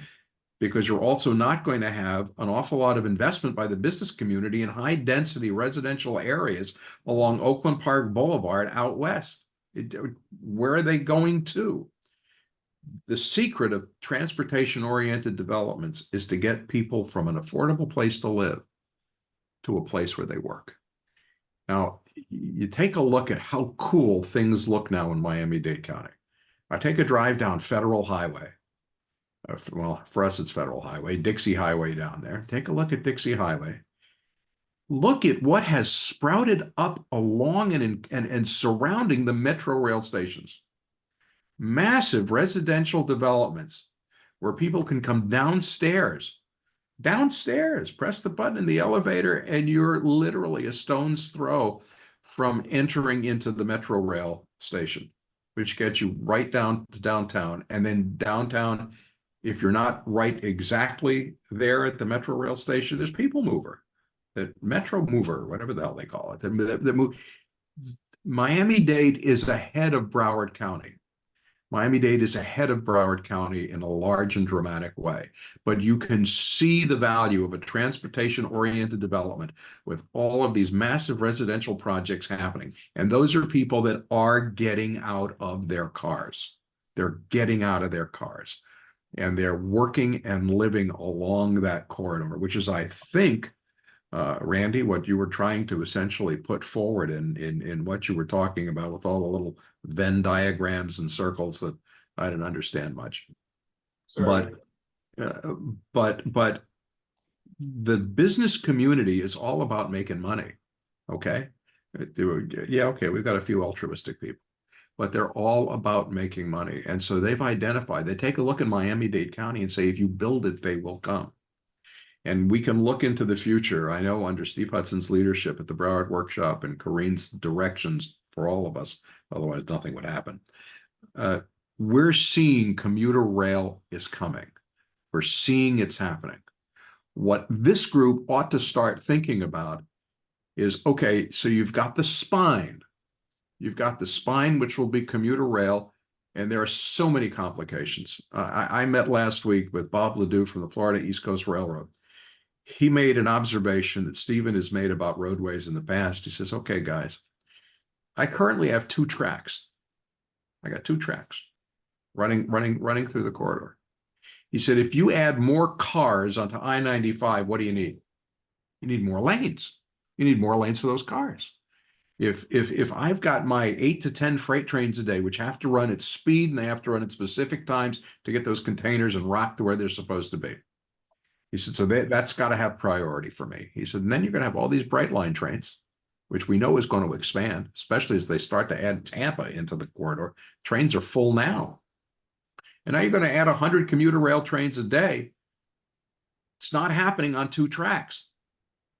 because you're also not going to have an awful lot of investment by the business community in high density residential areas along Oakland Park Boulevard out west. Where are they going to? The secret of transportation oriented developments is to get people from an affordable place to live to a place where they work. Now, you take a look at how cool things look now in Miami-Dade County. I take a drive down Federal Highway. Well, for us, it's Federal Highway, Dixie Highway down there. Take a look at Dixie Highway. Look at what has sprouted up along and surrounding the metro rail stations. Massive residential developments where people can come downstairs, press the button in the elevator, and you're literally a stone's throw from entering into the metro rail station, which gets you right down to downtown. And then downtown, if you're not right exactly there at the metro rail station, there's People Mover. that Metro Mover, whatever the hell they call it, that move. Miami-Dade is ahead of Broward County. Miami-Dade is ahead of Broward County in a large and dramatic way. But you can see the value of a transportation-oriented development with all of these massive residential projects happening. And those are people that are getting out of their cars. They're getting out of their cars. And they're working and living along that corridor, which is, I think, Randy, what you were trying to essentially put forward in what you were talking about with all the little Venn diagrams and circles that I didn't understand much. Sorry. But the business community is all about making money. Okay. Yeah, okay, we've got a few altruistic people, but they're all about making money. And so they've identified, they take a look at Miami-Dade County and say, if you build it, they will come. And we can look into the future. I know under Steve Hudson's leadership at the Broward Workshop and Corrine's directions for all of us, otherwise nothing would happen. We're seeing commuter rail is coming. We're seeing it's happening. What this group ought to start thinking about is, okay, so you've got the spine. You've got the spine, which will be commuter rail, and there are so many complications. I met last week with Bob Ledoux from the Florida East Coast Railroad. He made an observation that Stephen has made about roadways in the past. He says, okay, guys, I currently have 2 tracks. I got 2 tracks running through the corridor. He said, if you add more cars onto I-95, what do you need? You need more lanes. You need more lanes for those cars. If I've got my 8 to 10 freight trains a day, which have to run at speed and they have to run at specific times to get those containers and rock to where they're supposed to be. He said, so that's got to have priority for me. He said, and then you're going to have all these Bright Line trains, which we know is going to expand, especially as they start to add Tampa into the corridor. Trains are full now. And now you're going to add 100 commuter rail trains a day. It's not happening on 2 tracks.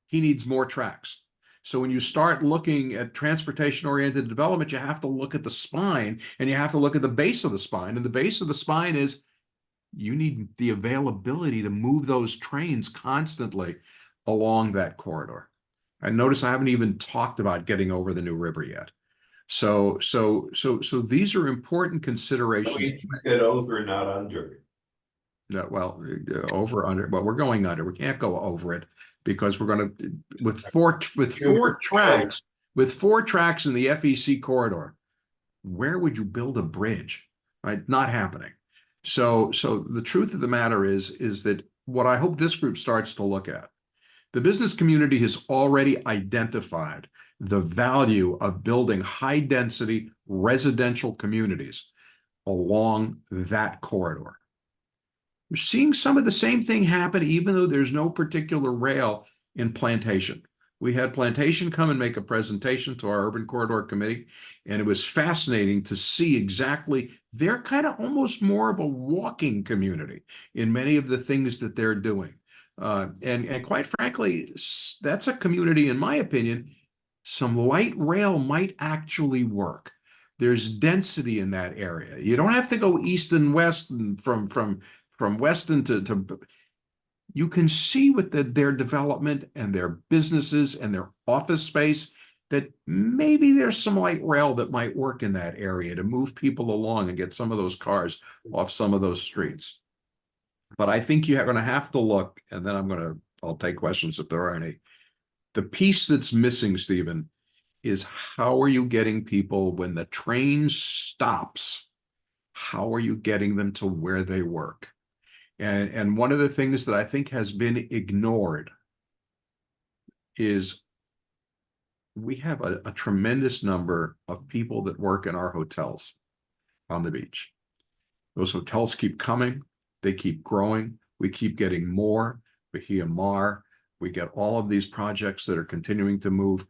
He needs more tracks. So when you start looking at transportation-oriented development, you have to look at the spine and you have to look at the base of the spine. And the base of the spine is you need the availability to move those trains constantly along that corridor. And notice I haven't even talked about getting over the New River yet. So these are important considerations. We said over, not under. No, well, over, under, but we're going under. We can't go over it because we're going to, with four tracks in the FEC corridor, where would you build a bridge? Right? Not happening. So the truth of the matter is that what I hope this group starts to look at, the business community has already identified the value of building high density residential communities along that corridor. We're seeing some of the same thing happen, even though there's no particular rail in Plantation. We had Plantation come and make a presentation to our Urban Corridor Committee, and it was fascinating to see exactly, they're kind of almost more of a walking community in many of the things that they're doing. And quite frankly, that's a community, in my opinion, some light rail might actually work. There's density in that area. You don't have to go east and west and from Weston to you can see with their development and their businesses and their office space that maybe there's some light rail that might work in that area to move people along and get some of those cars off some of those streets. But I think you're going to have to look, and then I'll take questions if there are any. The piece that's missing, Stephen, is how are you getting people when the train stops? How are you getting them to where they work? And one of the things that I think has been ignored is we have a tremendous number of people that work in our hotels on the beach. Those hotels keep coming. They keep growing. We keep getting more. Bahia Mar. We get all of these projects that are continuing to move.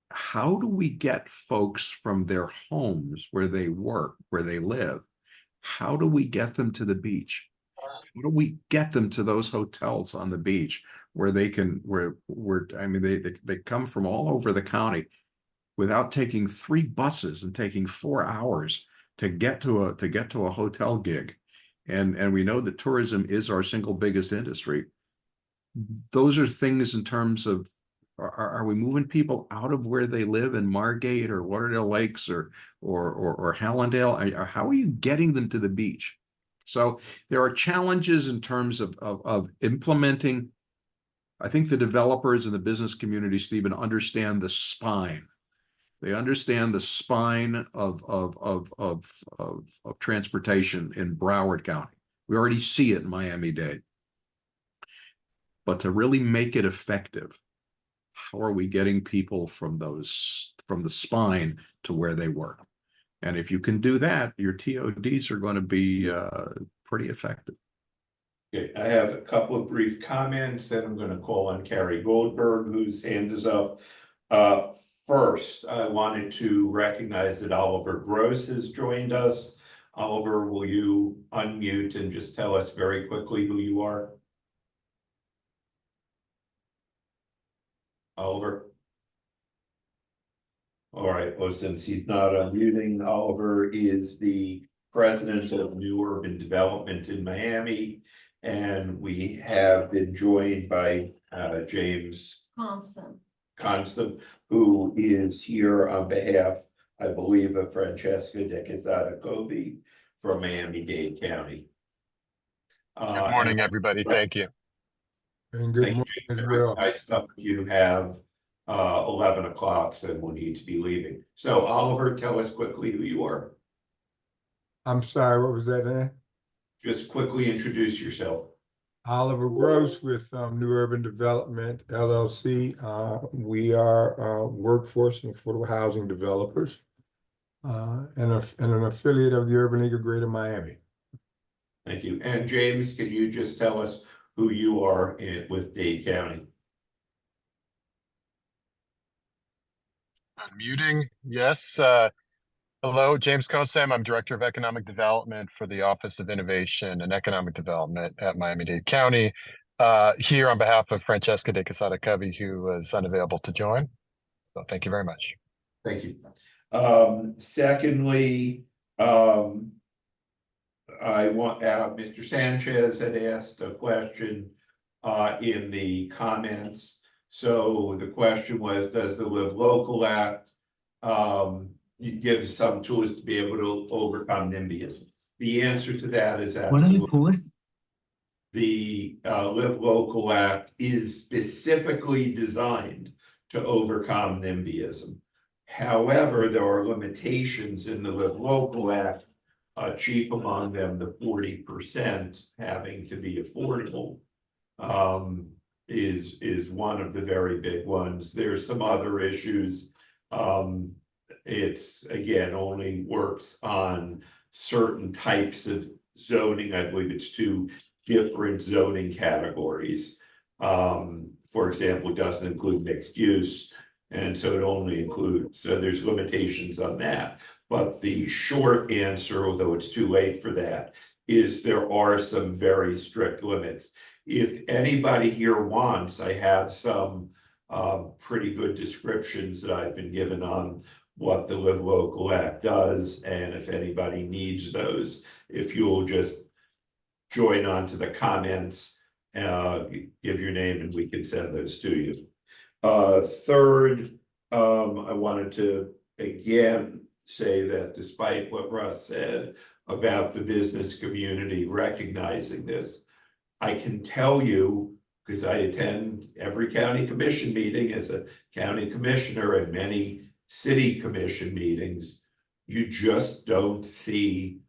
How do we get folks from their homes where they work, where they live? How do we get them to the beach? How do we get them to those hotels on the beach where they can, I mean, they come from all over the county without taking 3 buses and taking 4 hours to get to a hotel gig. And we know that tourism is our single biggest industry. those are things in terms of, are we moving people out of where they live in Margate or Lauderdale Lakes or Hallandale? Or how are you getting them to the beach? So there are challenges in terms of implementing. I think the developers and the business community, Stephen, understand the spine. They understand the spine of transportation in Broward County. We already see it in Miami-Dade. But to really make it effective, how are we getting people from the spine to where they work? And if you can do that, your TODs are going to be pretty effective. Okay, I have a couple of brief comments, and I'm going to call on Carrie Goldberg, whose hand is up. First, I wanted to recognize that Oliver Gross has joined us. Oliver, will you unmute and just tell us very quickly who you are? Oliver? All right, well, since he's not unmuting, Oliver is the president of New Urban Development in Miami, and we have been joined by James Constant, who is here on behalf, I believe, of Francesca De Quesada-Covey from Miami-Dade County. Good morning, everybody. Thank you. And good morning as well. I saw you have 11 o'clock, so we'll need to be leaving. So Oliver, tell us quickly who you are. I'm sorry, what was that name? Just quickly introduce yourself. Oliver Gross with New Urban Development LLC. We are workforce and affordable housing developers and an affiliate of the Urban League of Greater Miami. Thank you. And James, can you just tell us who you are with Dade County? Unmuting, yes. Hello, James Kosam. I'm Director of Economic Development for the Office of Innovation and Economic Development at Miami-Dade County. Here on behalf of Francesca De Quesada-Covey, who is unavailable to join. So thank you very much. Thank you. Secondly, I want Mr. Sanchez had asked a question in the comments. So the question was, does the Live Local Act give some tools to be able to overcome NIMBYism? The answer to that is absolutely. The Live Local Act is specifically designed to overcome NIMBYism. However, there are limitations in the Live Local Act, chief among them the 40% having to be affordable. Is one of the very big ones. There's some other issues. It's again only works on certain types of zoning. I believe it's 2 different zoning categories. For example, it doesn't include mixed use, and so it only includes, so there's limitations on that. But the short answer, although it's too late for that, is there are some very strict limits. If anybody here wants, I have some pretty good descriptions that I've been given on what the Live Local Act does, and if anybody needs those, if you'll just join on to the comments, give your name and we can send those to you. Third, I wanted to again say that despite what Russ said about the business community recognizing this, I can tell you, because I attend every county commission meeting as a county commissioner and many city commission meetings, you just don't see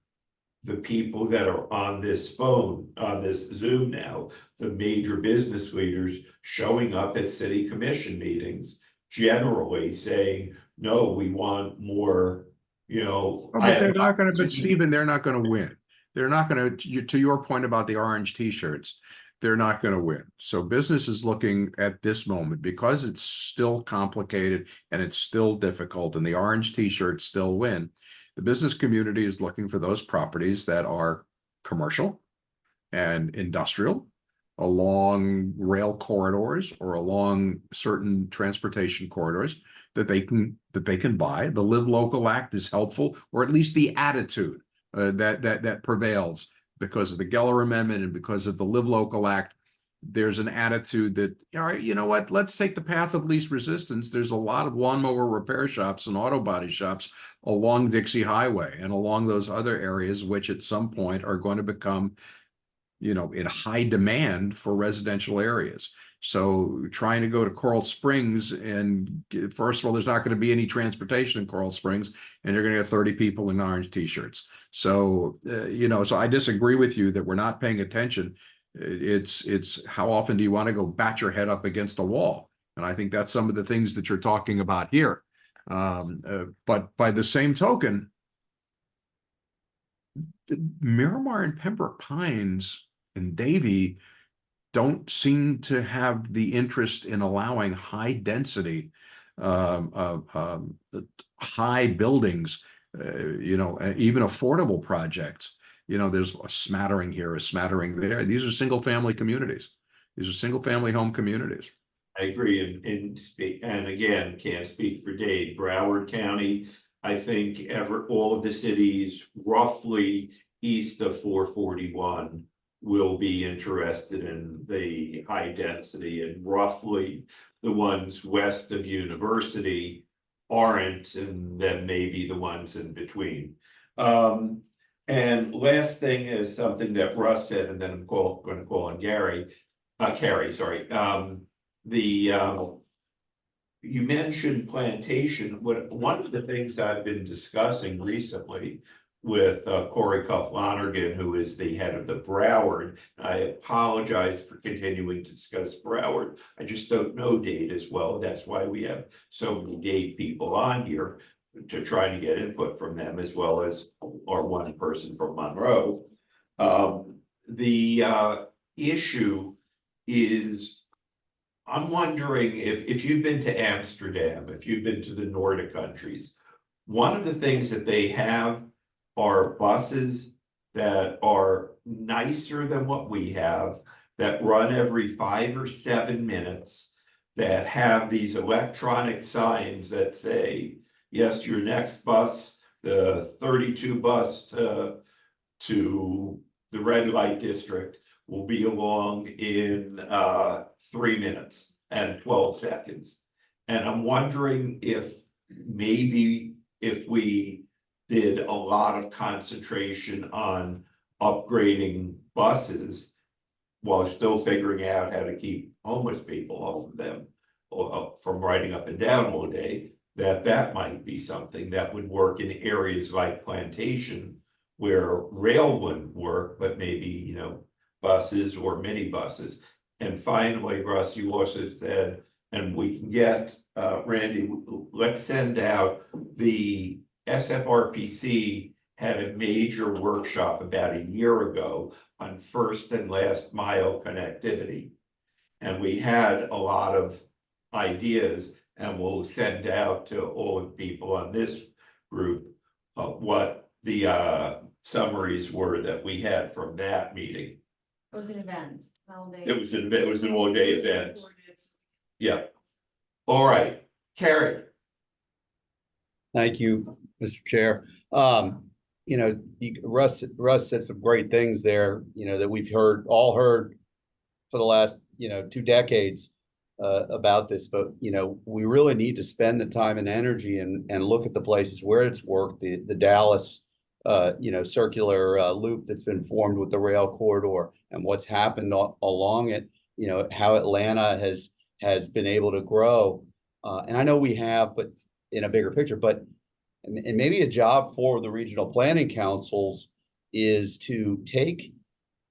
the people that are on this phone, on this Zoom now, the major business leaders showing up at city commission meetings, generally saying, no, we want more, you know. But they're not going to, but Stephen, they're not going to win. They're not going to your point about the orange t-shirts, they're not going to win. So business is looking at this moment, because it's still complicated and it's still difficult and the orange t-shirts still win. The business community is looking for those properties that are commercial and industrial along rail corridors or along certain transportation corridors that they can buy. The Live Local Act is helpful, or at least the attitude that prevails because of the Geller Amendment and because of the Live Local Act. there's an attitude that, all right, you know what, let's take the path of least resistance. There's a lot of lawnmower repair shops and auto body shops along Dixie Highway and along those other areas, which at some point are going to become, you know, in high demand for residential areas. So trying to go to Coral Springs, and first of all, there's not going to be any transportation in Coral Springs, and you're going to get 30 people in orange t-shirts. So, you know, so I disagree with you that we're not paying attention. It's how often do you want to go bat your head up against a wall? And I think that's some of the things that you're talking about here. But by the same token, Miramar and Pembroke Pines and Davie don't seem to have the interest in allowing high density, high buildings, you know, even affordable projects. You know, there's a smattering here, a smattering there. These are single family communities. These are single family home communities. I agree, and again, can't speak for Dave. Broward County, I think all of the cities roughly east of 441 will be interested in the high density, and roughly the ones west of University aren't, and then maybe the ones in between. And last thing is something that Russ said, and then I'm going to call on Carrie, sorry. You mentioned plantation. One of the things I've been discussing recently with Corey Cuff Lonergan, who is the head of the Broward. I apologize for continuing to discuss Broward. I just don't know Dade as well. That's why we have so many Dade people on here to try to get input from them, as well as our one person from Monroe. The issue is, I'm wondering if you've been to Amsterdam, if you've been to the Nordic countries, one of the things that they have are buses that are nicer than what we have, that run every 5 or 7 minutes, that have these electronic signs that say, yes, your next bus, the 32 bus to the red light district, will be along in 3 minutes and 12 seconds. And I'm wondering if maybe if we did a lot of concentration on upgrading buses while still figuring out how to keep homeless people off of them, or from riding up and down all day, that might be something that would work in areas like Plantation, where rail wouldn't work, but maybe, you know, buses or minibuses. And finally, Russ, you also said, and we can get, Randy, let's send out the SFRPC had a major workshop about a year ago on first and last mile connectivity. And we had a lot of ideas, and we'll send out to all the people on this group what the summaries were that we had from that meeting. It was an event. It was an all-day event. Yeah. All right, Carrie. Thank you, Mr. Chair. You know, Russ said some great things there, you know, that we've all heard for the last, you know, 2 decades about this, but, you know, we really need to spend the time and energy and look at the places where it's worked, the Dallas, you know, circular loop that's been formed with the rail corridor and what's happened along it, you know, how Atlanta has been able to grow. And I know we have, but in a bigger picture, but and maybe a job for the regional planning councils is to take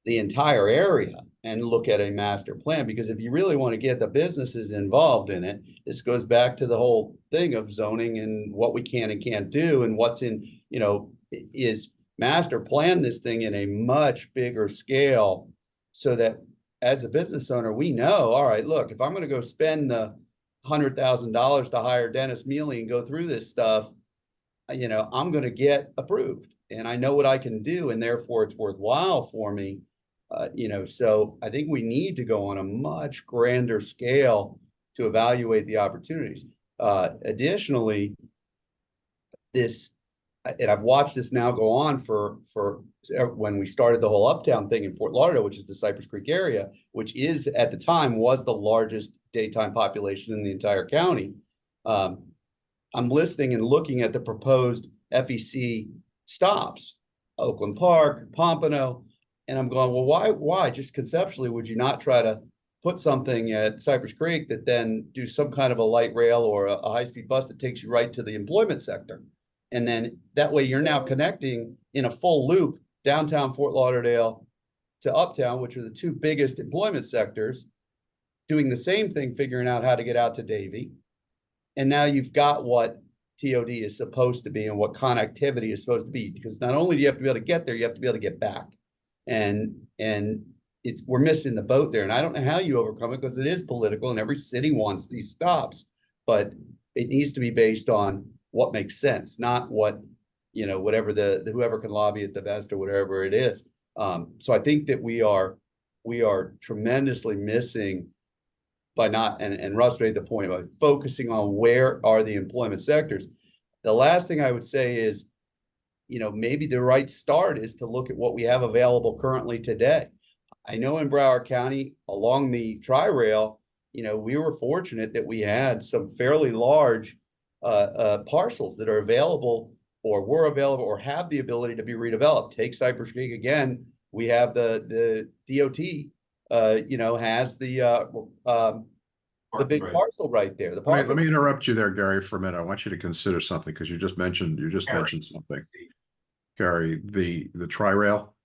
the entire area and look at a master plan, because if you really want to get the businesses involved in it, this goes back to the whole thing of zoning and what we can and can't do, and what's in, you know, is master plan this thing in a much bigger scale, so that as a business owner, we know, all right, look, if I'm going to go spend the $100,000 to hire Dennis Mealy and go through this stuff, you know, I'm going to get approved and I know what I can do, and therefore it's worthwhile for me. You know, so I think we need to go on a much grander scale to evaluate the opportunities. Additionally, this and I've watched this now go on for when we started the whole Uptown thing in Fort Lauderdale, which is the Cypress Creek area, which is at the time was the largest daytime population in the entire county. I'm listening and looking at the proposed FEC stops, Oakland Park, Pompano, and I'm going, well, why? Just conceptually, would you not try to put something at Cypress Creek that then do some kind of a light rail or a high-speed bus that takes you right to the employment sector? And then that way you're now connecting in a full loop downtown Fort Lauderdale to Uptown, which are the two biggest employment sectors, doing the same thing, figuring out how to get out to Davie. And now you've got what TOD is supposed to be and what connectivity is supposed to be, because not only do you have to be able to get there, you have to be able to get back. And we're missing the boat there. And I don't know how you overcome it because it is political and every city wants these stops, but it needs to be based on what makes sense, not what, whatever the whoever can lobby it the best or whatever it is. So I think that we are tremendously missing by not, and Russ made the point about focusing on where are the employment sectors. The last thing I would say is, maybe the right start is to look at what we have available currently today. I know in Broward County along the Tri-Rail, we were fortunate that we had some fairly large parcels that are available or were available or have the ability to be redeveloped. Take Cypress Creek again. We have the DOT, has the big parcel right there. Let me interrupt you there, Gary, for a minute. I want you to consider something because you just mentioned something. Gary, the Tri-Rail.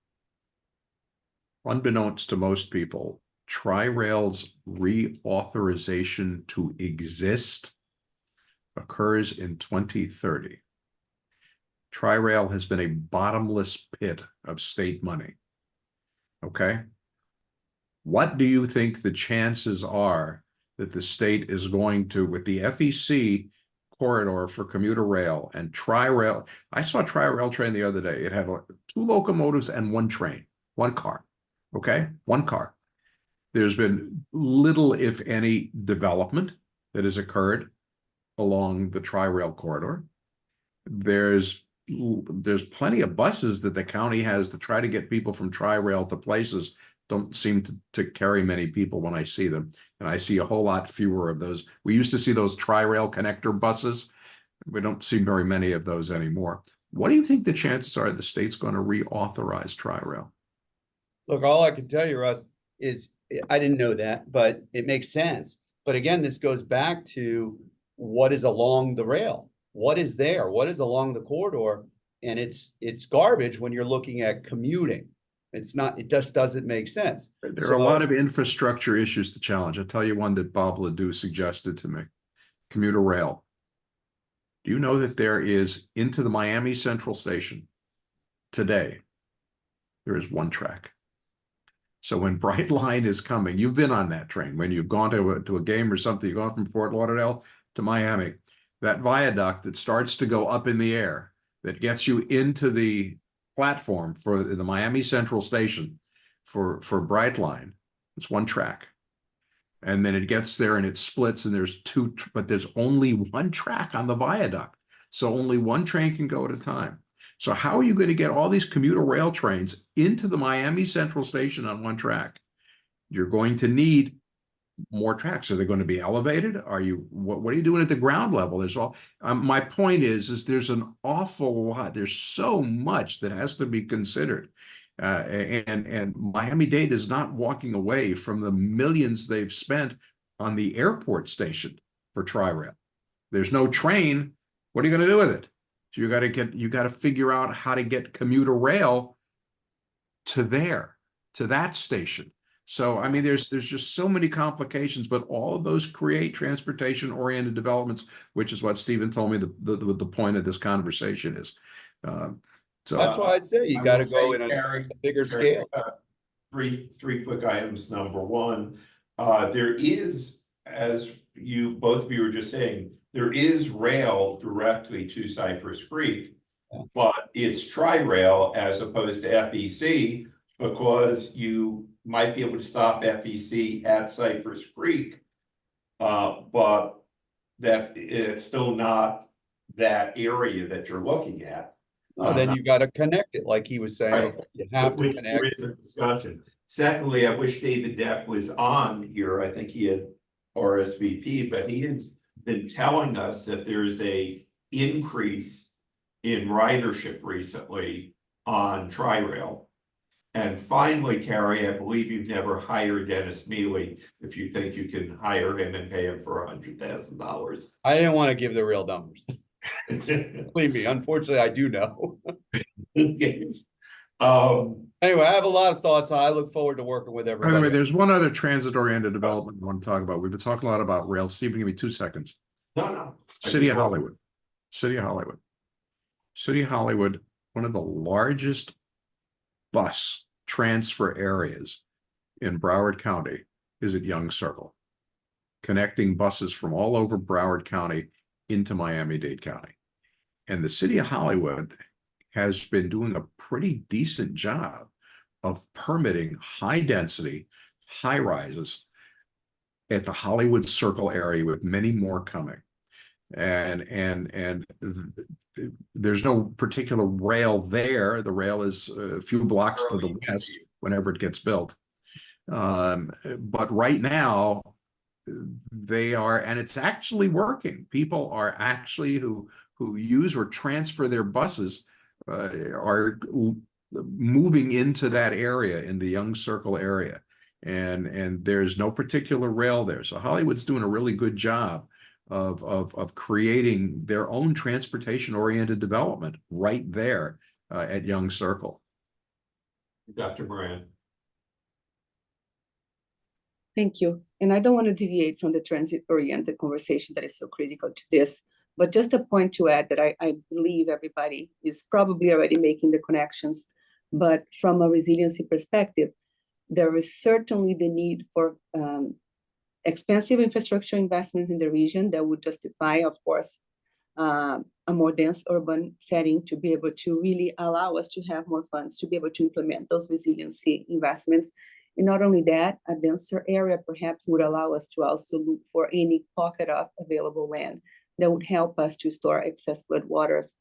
Unbeknownst to most people, Tri-Rail's reauthorization to exist occurs in 2030. Tri-Rail has been a bottomless pit of state money. Okay? What do you think the chances are that the state is going to, with the FEC corridor for commuter rail and Tri-Rail? I saw a Tri-Rail train the other day. It had 2 locomotives and 1 train, 1 car. Okay? 1 car. There's been little, if any, development that has occurred along the Tri-Rail corridor. There's plenty of buses that the county has to try to get people from Tri-Rail to places. Don't seem to carry many people when I see them. And I see a whole lot fewer of those. We used to see those Tri-Rail connector buses. We don't see very many of those anymore. What do you think the chances are the state's going to reauthorize Tri-Rail? Look, all I can tell you, Russ, is I didn't know that, but it makes sense. But again, this goes back to what is along the rail. What is there? What is along the corridor? And it's garbage when you're looking at commuting. It's not, it just doesn't make sense. There are a lot of infrastructure issues to challenge. I'll tell you one that Bob Ledoux suggested to me. Commuter rail. Do you know that there is into the Miami Central Station today, there is 1 track. So when Brightline is coming, you've been on that train. When you've gone to a game or something, you've gone from Fort Lauderdale to Miami, that viaduct that starts to go up in the air, that gets you into the platform for the Miami Central Station for Brightline, it's 1 track. And then it gets there and it splits and there's 2, but there's only 1 track on the viaduct. So only 1 train can go at a time. So how are you going to get all these commuter rail trains into the Miami Central Station on 1 track? You're going to need more tracks. Are they going to be elevated? What are you doing at the ground level? There's all, my point is there's an awful lot. There's so much that has to be considered. And Miami-Dade is not walking away from the millions they've spent on the airport station for Tri-Rail. There's no train. What are you going to do with it? So you got to figure out how to get commuter rail to that station. So, I mean, there's just so many complications, but all of those create transportation-oriented developments, which is what Stephen told me the point of this conversation is. So that's why I say you got to go in a bigger scale. 3 quick items. Number 1, there is, as both of you were just saying, there is rail directly to Cypress Creek, but it's Tri-Rail as opposed to FEC, because you might be able to stop FEC at Cypress Creek, but that it's still not that area that you're looking at. Oh, then you gotta connect it, like he was saying, Right. before. You have to Which there connect. is a discussion. Secondly, I wish David Deck was on here. I think he had RSVP, but he has been telling us that there's a increase in ridership recently on Tri-Rail. And finally, Carrie, I believe you've never hired Dennis Mealy if you think you can hire him and pay him for $100,000. I didn't want to give the real numbers. Believe me, unfortunately, I do know. Anyway, I have a lot of thoughts. I look forward to working with By the way, everybody. there's one other transit-oriented development I want to talk about. We've been talking a lot about rail. Stephen, give me 2 seconds. No. City of Hollywood. City of Hollywood. City of Hollywood, one of the largest bus transfer areas in Broward County is at Young Circle, connecting buses from all over Broward County into Miami-Dade County. And the city of Hollywood has been doing a pretty decent job of permitting high density, high rises at the Hollywood Circle area, with many more coming. And there's no particular rail there. The rail is a few blocks to the west whenever it gets built. But right now they are, and it's actually working. People are actually who use or transfer their buses are moving into that area, in the Young Circle area, and there's no particular rail there. So Hollywood's doing a really good job of creating their own transportation-oriented development right there at Young Circle. Dr. Moran. Thank you. And I don't want to deviate from the transit-oriented conversation that is so critical to this, but just a point to add that I believe everybody is probably already making the connections, but from a resiliency perspective, there is certainly the need for expensive infrastructure investments in the region that would justify, of course, a more dense urban setting to be able to really allow us to have more funds to be able to implement those resiliency investments. And not only that, a denser area perhaps would allow us to also look for any pocket of available land that would help us to store excess floodwaters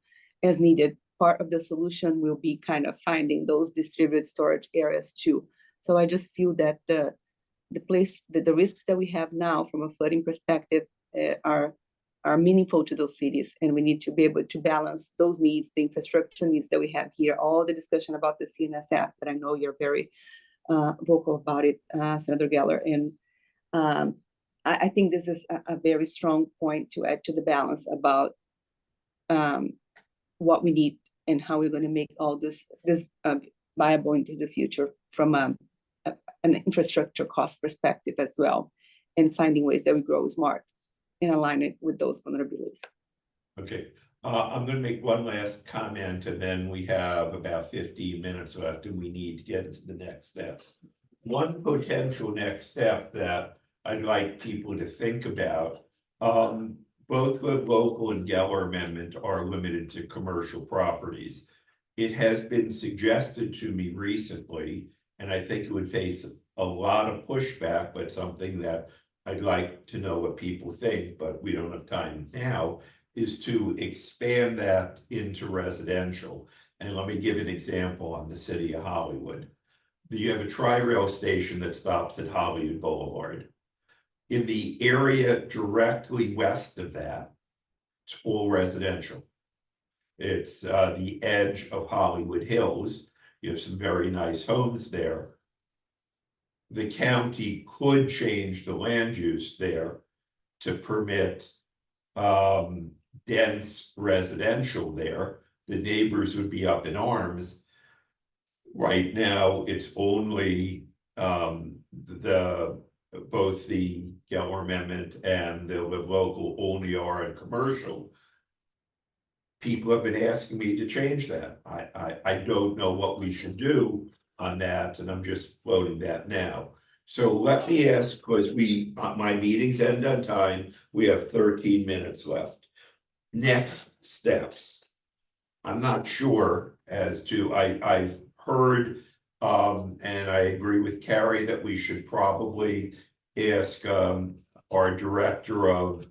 as needed. Part of the solution will be kind of finding those distributed storage areas too. So I just feel that the risks that we have now from a flooding perspective are meaningful to those cities, and we need to be able to balance those needs, the infrastructure needs that we have here, all the discussion about the CNSF that I know you're very vocal about it, Senator Geller. And I think this is a very strong point to add to the balance about what we need and how we're going to make all this viable into the future from an infrastructure cost perspective as well, and finding ways that we grow smart and align it with those vulnerabilities. Okay, I'm gonna make one last comment, and then we have about 15 minutes left and we need to get into the next steps. One potential next step that I'd like people to think about, both the local and Geller amendment are limited to commercial properties. It has been suggested to me recently, and I think it would face a lot of pushback, but something that I'd like to know what people think, but we don't have time now, is to expand that into residential. And let me give an example on the city of Hollywood. You have a Tri-Rail station that stops at Hollywood Boulevard. In the area directly west of that, it's all residential. It's the edge of Hollywood Hills. You have some very nice homes there. The county could change the land use there to permit dense residential there. The neighbors would be up in arms. Right now, it's only both the Geller Amendment and the local only are in commercial. People have been asking me to change that. I don't know what we should do on that, and I'm just floating that now. So let me ask, because my meetings end on time, we have 13 minutes left. Next steps. I'm not sure as to, I've heard, and I agree with Carrie that we should probably ask our director of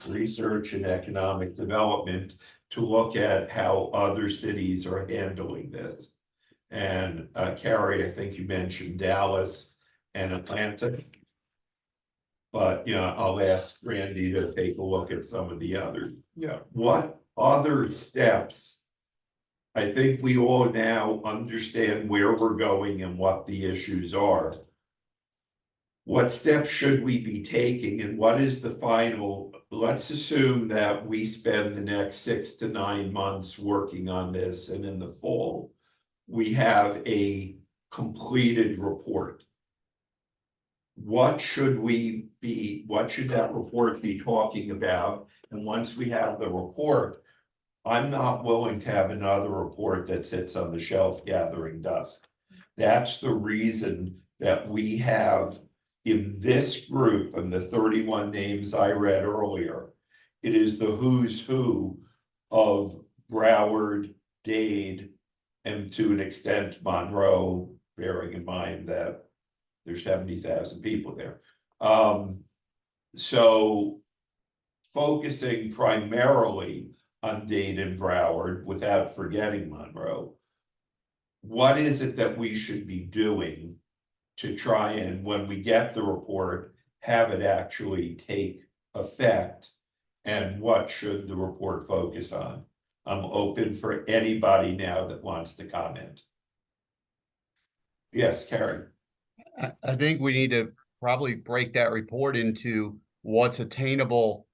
research and economic development to look at how other cities are handling this. And Carrie, I think you mentioned Dallas and Atlanta. But I'll ask Randy to take a look at some of the others. Yeah. What other steps? I think we all now understand where we're going and what the issues are. What steps should we be taking and what is the final? Let's assume that we spend the next 6 to 9 months working on this, and in the fall, we have a completed report. What should that report be talking about? And once we have the report, I'm not willing to have another report that sits on the shelf gathering dust. That's the reason that we have in this group, and the 31 names I read earlier, it is the who's who of Broward, Dade, and to an extent Monroe, bearing in mind that there's 70,000 people there. So focusing primarily on Dade and Broward without forgetting Monroe, what is it that we should be doing to try and, when we get the report, have it actually take effect? And what should the report focus on? I'm open for anybody now that wants to comment. Yes, Carrie. I think we need to probably break that report into what's attainable,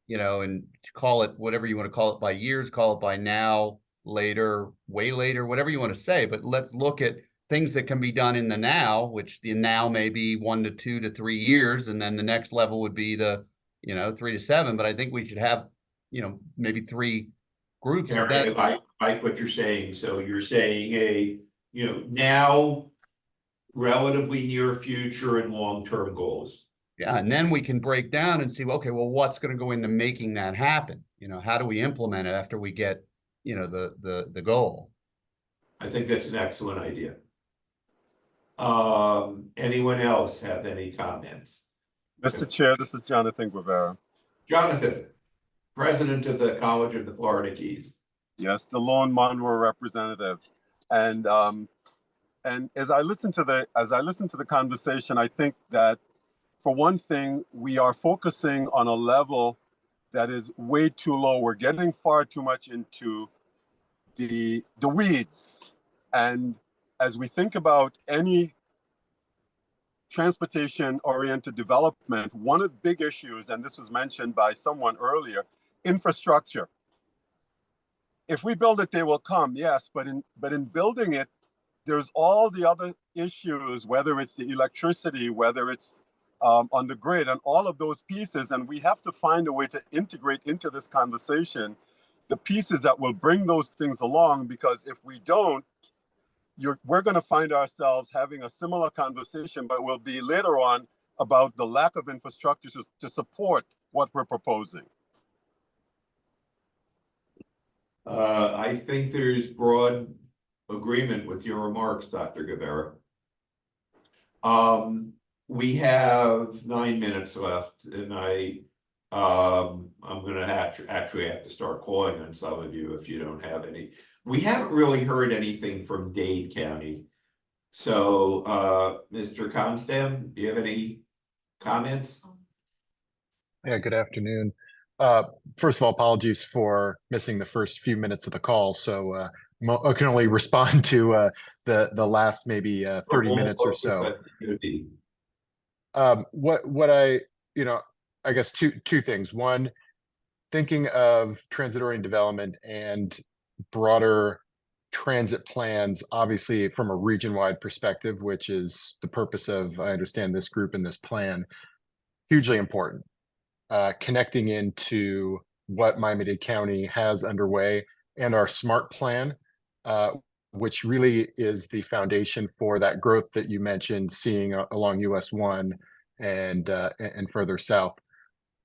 and call it whatever you want to call it, by years, call it by now, later, way later, whatever you want to say. But let's look at things that can be done in the now, which the now may be 1 to 2 to 3 years, and then the next level would be the 3 to 7. But I think we should have maybe 3 groups. Carrie, I like what you're saying. So you're saying now, relatively near future, and long-term goals. Yeah, and then we can break down and see, okay, well, what's going to go into making that happen? How do we implement it after we get, the goal? I think that's an excellent idea. Anyone else have any comments? Mr. Chair, this is Jonathan Guevara. Jonathan, president of the College of the Florida Keys. Yes, the lone Monroe representative. And as I listen to the conversation, I think that, for one thing, we are focusing on a level that is way too low. We're getting far too much into the weeds. And as we think about any transportation-oriented development, one of the big issues, and this was mentioned by someone earlier, infrastructure. If we build it, they will come, yes, but in building it, there's all the other issues, whether it's the electricity, whether it's on the grid, and all of those pieces. And we have to find a way to integrate into this conversation the pieces that will bring those things along, because if we don't, we're going to find ourselves having a similar conversation, but will be later on about the lack of infrastructure to support what we're proposing. I think there's broad agreement with your remarks, Dr. Guevara. We have 9 minutes left, and I'm gonna actually have to start calling on some of you if you don't have any. We haven't really heard anything from Dade County. So Mr. Constam, do you have any comments? Yeah, good afternoon. First of all, apologies for missing the first few minutes of the call. So I can only respond to the last maybe 30 minutes or so. What I guess two things. One, thinking of transit-oriented development and broader transit plans, obviously from a region-wide perspective, which is the purpose of, I understand, this group and this plan, hugely important. Connecting into what Miami-Dade County has underway and our SMART plan, which really is the foundation for that growth that you mentioned, seeing along US 1 and further south.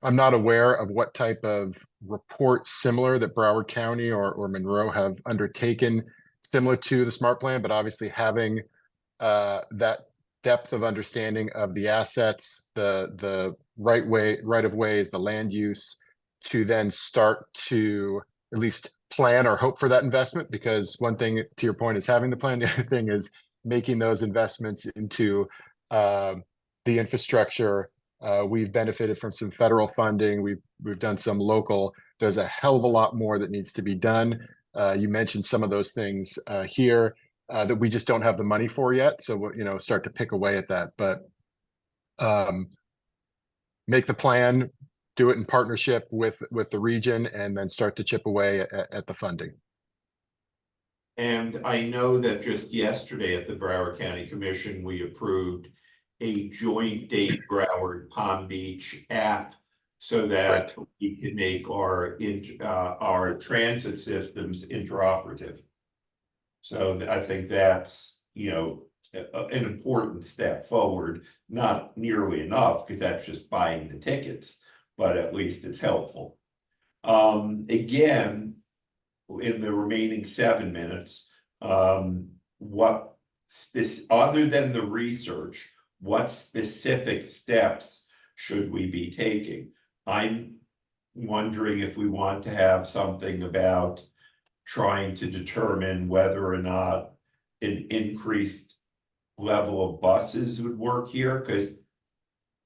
I'm not aware of what type of report similar that Broward County or Monroe have undertaken similar to the SMART plan, but obviously having that depth of understanding of the assets, the right of ways, the land use, to then start to at least plan or hope for that investment. Because one thing, to your point, is having the plan. The other thing is making those investments into the infrastructure. We've benefited from some federal funding. We've done some local. There's a hell of a lot more that needs to be done. You mentioned some of those things here that we just don't have the money for yet. So we'll, start to pick away at that. But make the plan, do it in partnership with the region, and then start to chip away at the funding. And I know that just yesterday at the Broward County Commission, we approved a joint date Broward Palm Beach app so that we can make our transit systems interoperative. So I think that's, an important step forward, not nearly enough because that's just buying the tickets, but at least it's helpful. Again, in the remaining 7 minutes, what other than the research, what specific steps should we be taking? I'm wondering if we want to have something about trying to determine whether or not an increased level of buses would work here, because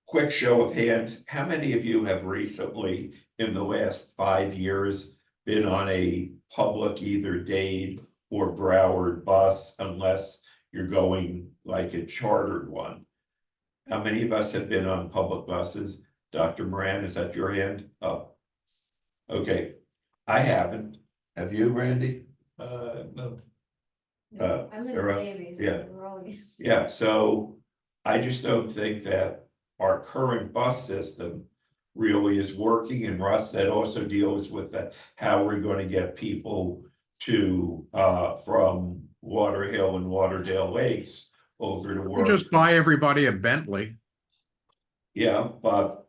quick show of hands, how many of you have recently in the last 5 years been on a public either Dade or Broward bus, unless you're going like a chartered one? How many of us have been on public buses? Dr. Moran, is that your hand? Oh, okay. I haven't. Have you, Randy? No. I live they're in up. babies. Yeah. We're all. Yeah, so I just don't think that our current bus system really is working. And Russ, that also deals with that, how we're going to get people to from Waterhill and Waterdale Lakes over to We'll work. just buy everybody a Bentley. Yeah, but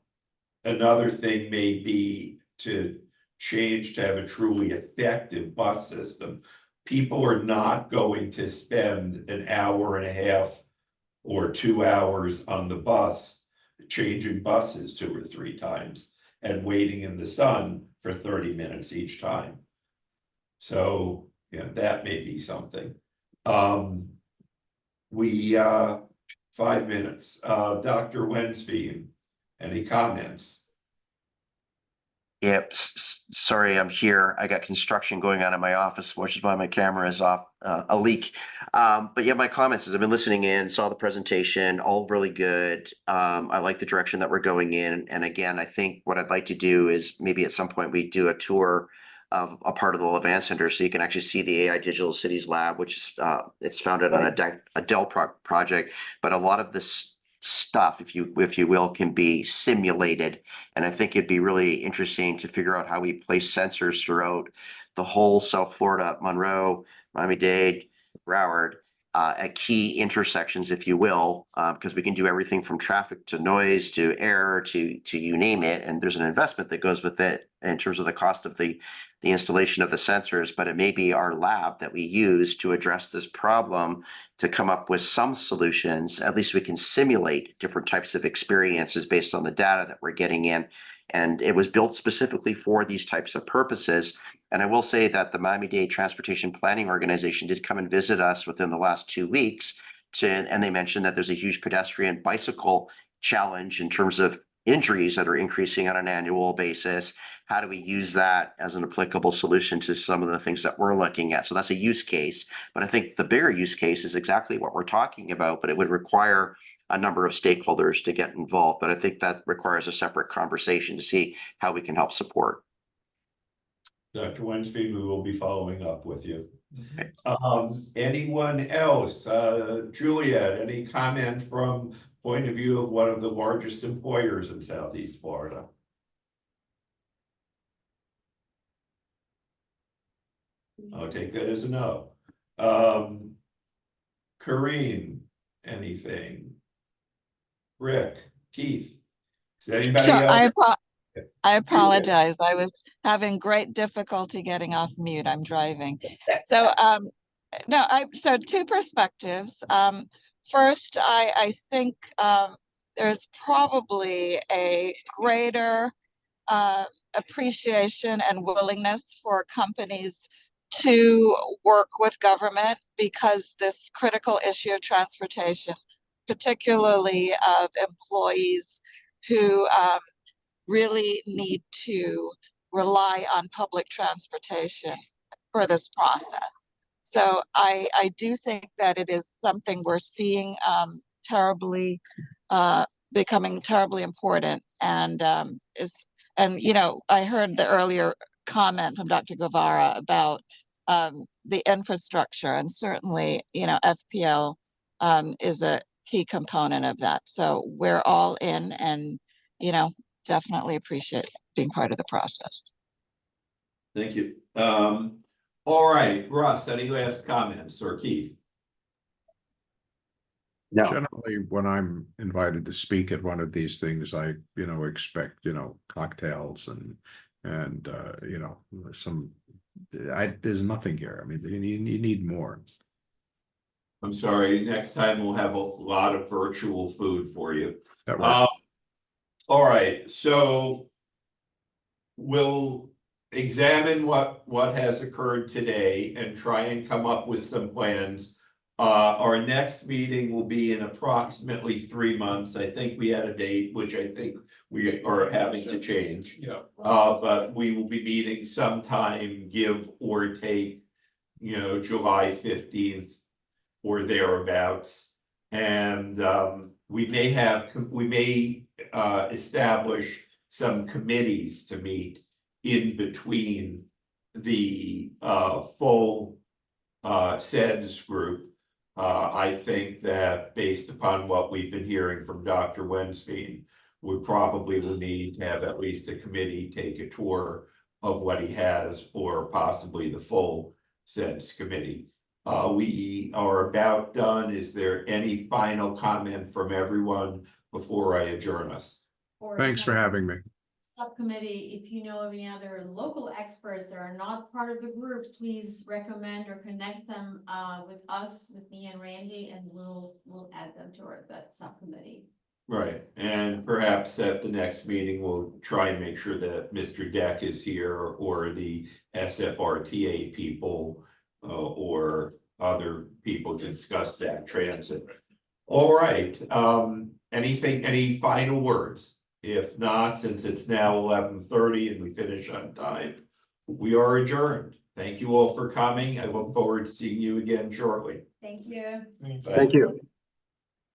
another thing may be to change to have a truly effective bus system. People are not going to spend an hour and a half or 2 hours on the bus, changing buses 2 or 3 times and waiting in the sun for 30 minutes each time. So, that may be something. 5 minutes. Dr. Wensveen, any comments? Yep, sorry, I'm here. I got construction going on in my office, which is why my camera is off, a leak. But yeah, my comments is I've been listening in, saw the presentation, all really good. I like the direction that we're going in. And again, I think what I'd like to do is maybe at some point we do a tour of a part of the Levant Center so you can actually see the AI Digital Cities Lab, which is it's founded on a Dell project, but a lot of this stuff, if you will, can be simulated. And I think it'd be really interesting to figure out how we place sensors throughout the whole South Florida, Monroe, Miami-Dade, Broward, at key intersections, if you will, because we can do everything from traffic to noise to air to you name it. And there's an investment that goes with it in terms of the cost of the installation of the sensors, but it may be our lab that we use to address this problem to come up with some solutions. At least we can simulate different types of experiences based on the data that we're getting in. And it was built specifically for these types of purposes. And I will say that the Miami-Dade Transportation Planning Organization did come and visit us within the last 2 weeks, and they mentioned that there's a huge pedestrian bicycle challenge in terms of injuries that are increasing on an annual basis. How do we use that as an applicable solution to some of the things that we're looking at? So that's a use case, but I think the bigger use case is exactly what we're talking about, but it would require a number of stakeholders to get involved. But I think that requires a separate conversation to see how we can help support. Dr. Wensveen, we will be following up with you. Anyone else? Juliet, any comment from point of view of one of the largest employers in Southeast Florida? I'll take that as a no. Kareem, anything? Rick, Keith, is anybody So else? I apologize. I was having great difficulty getting off mute. I'm driving. So so 2 perspectives. First, I think there's probably a greater appreciation and willingness for companies to work with government because this critical issue of transportation, particularly of employees who really need to rely on public transportation for this process. So I do think that it is something we're seeing terribly becoming terribly important, and you know, I heard the earlier comment from Dr. Guevara about the infrastructure, and certainly, you know, FPL is a key component of that. So we're all in, and, you know, definitely appreciate being part of the process. Thank you. All right, Russ, any last comments, or Keith? No. Generally, when I'm invited to speak at one of these things, I, expect, cocktails and there's nothing here. I mean, you need more. I'm sorry, next time we'll have a lot of virtual food for you. That works. All right, so we'll examine what has occurred today and try and come up with some plans. Our next meeting will be in approximately 3 months. I think we had a date, which I think we are having to change. Yeah. But we will be meeting sometime, give or take, July 15th or thereabouts. And we may establish some committees to meet in between the full CEDS group. I think that based upon what we've been hearing from Dr. Wensfien, we probably will need to have at least a committee take a tour of what he has, or possibly the full CEDS committee. We are about done. Is there any final comment from everyone before I adjourn us? Thanks for having me. Subcommittee, if you know of any other local experts that are not part of the group, please recommend or connect them with us, with me and Randy, and we'll add them to that subcommittee. Right, and perhaps at the next meeting, we'll try and make sure that Mr. Deck is here, or the SFRTA people, or other people to discuss that transit. All right, any final words? If not, since it's now 11:30 and we finish on time, we are adjourned. Thank you all for coming. I look forward to seeing you again shortly. Thank you. Thank you.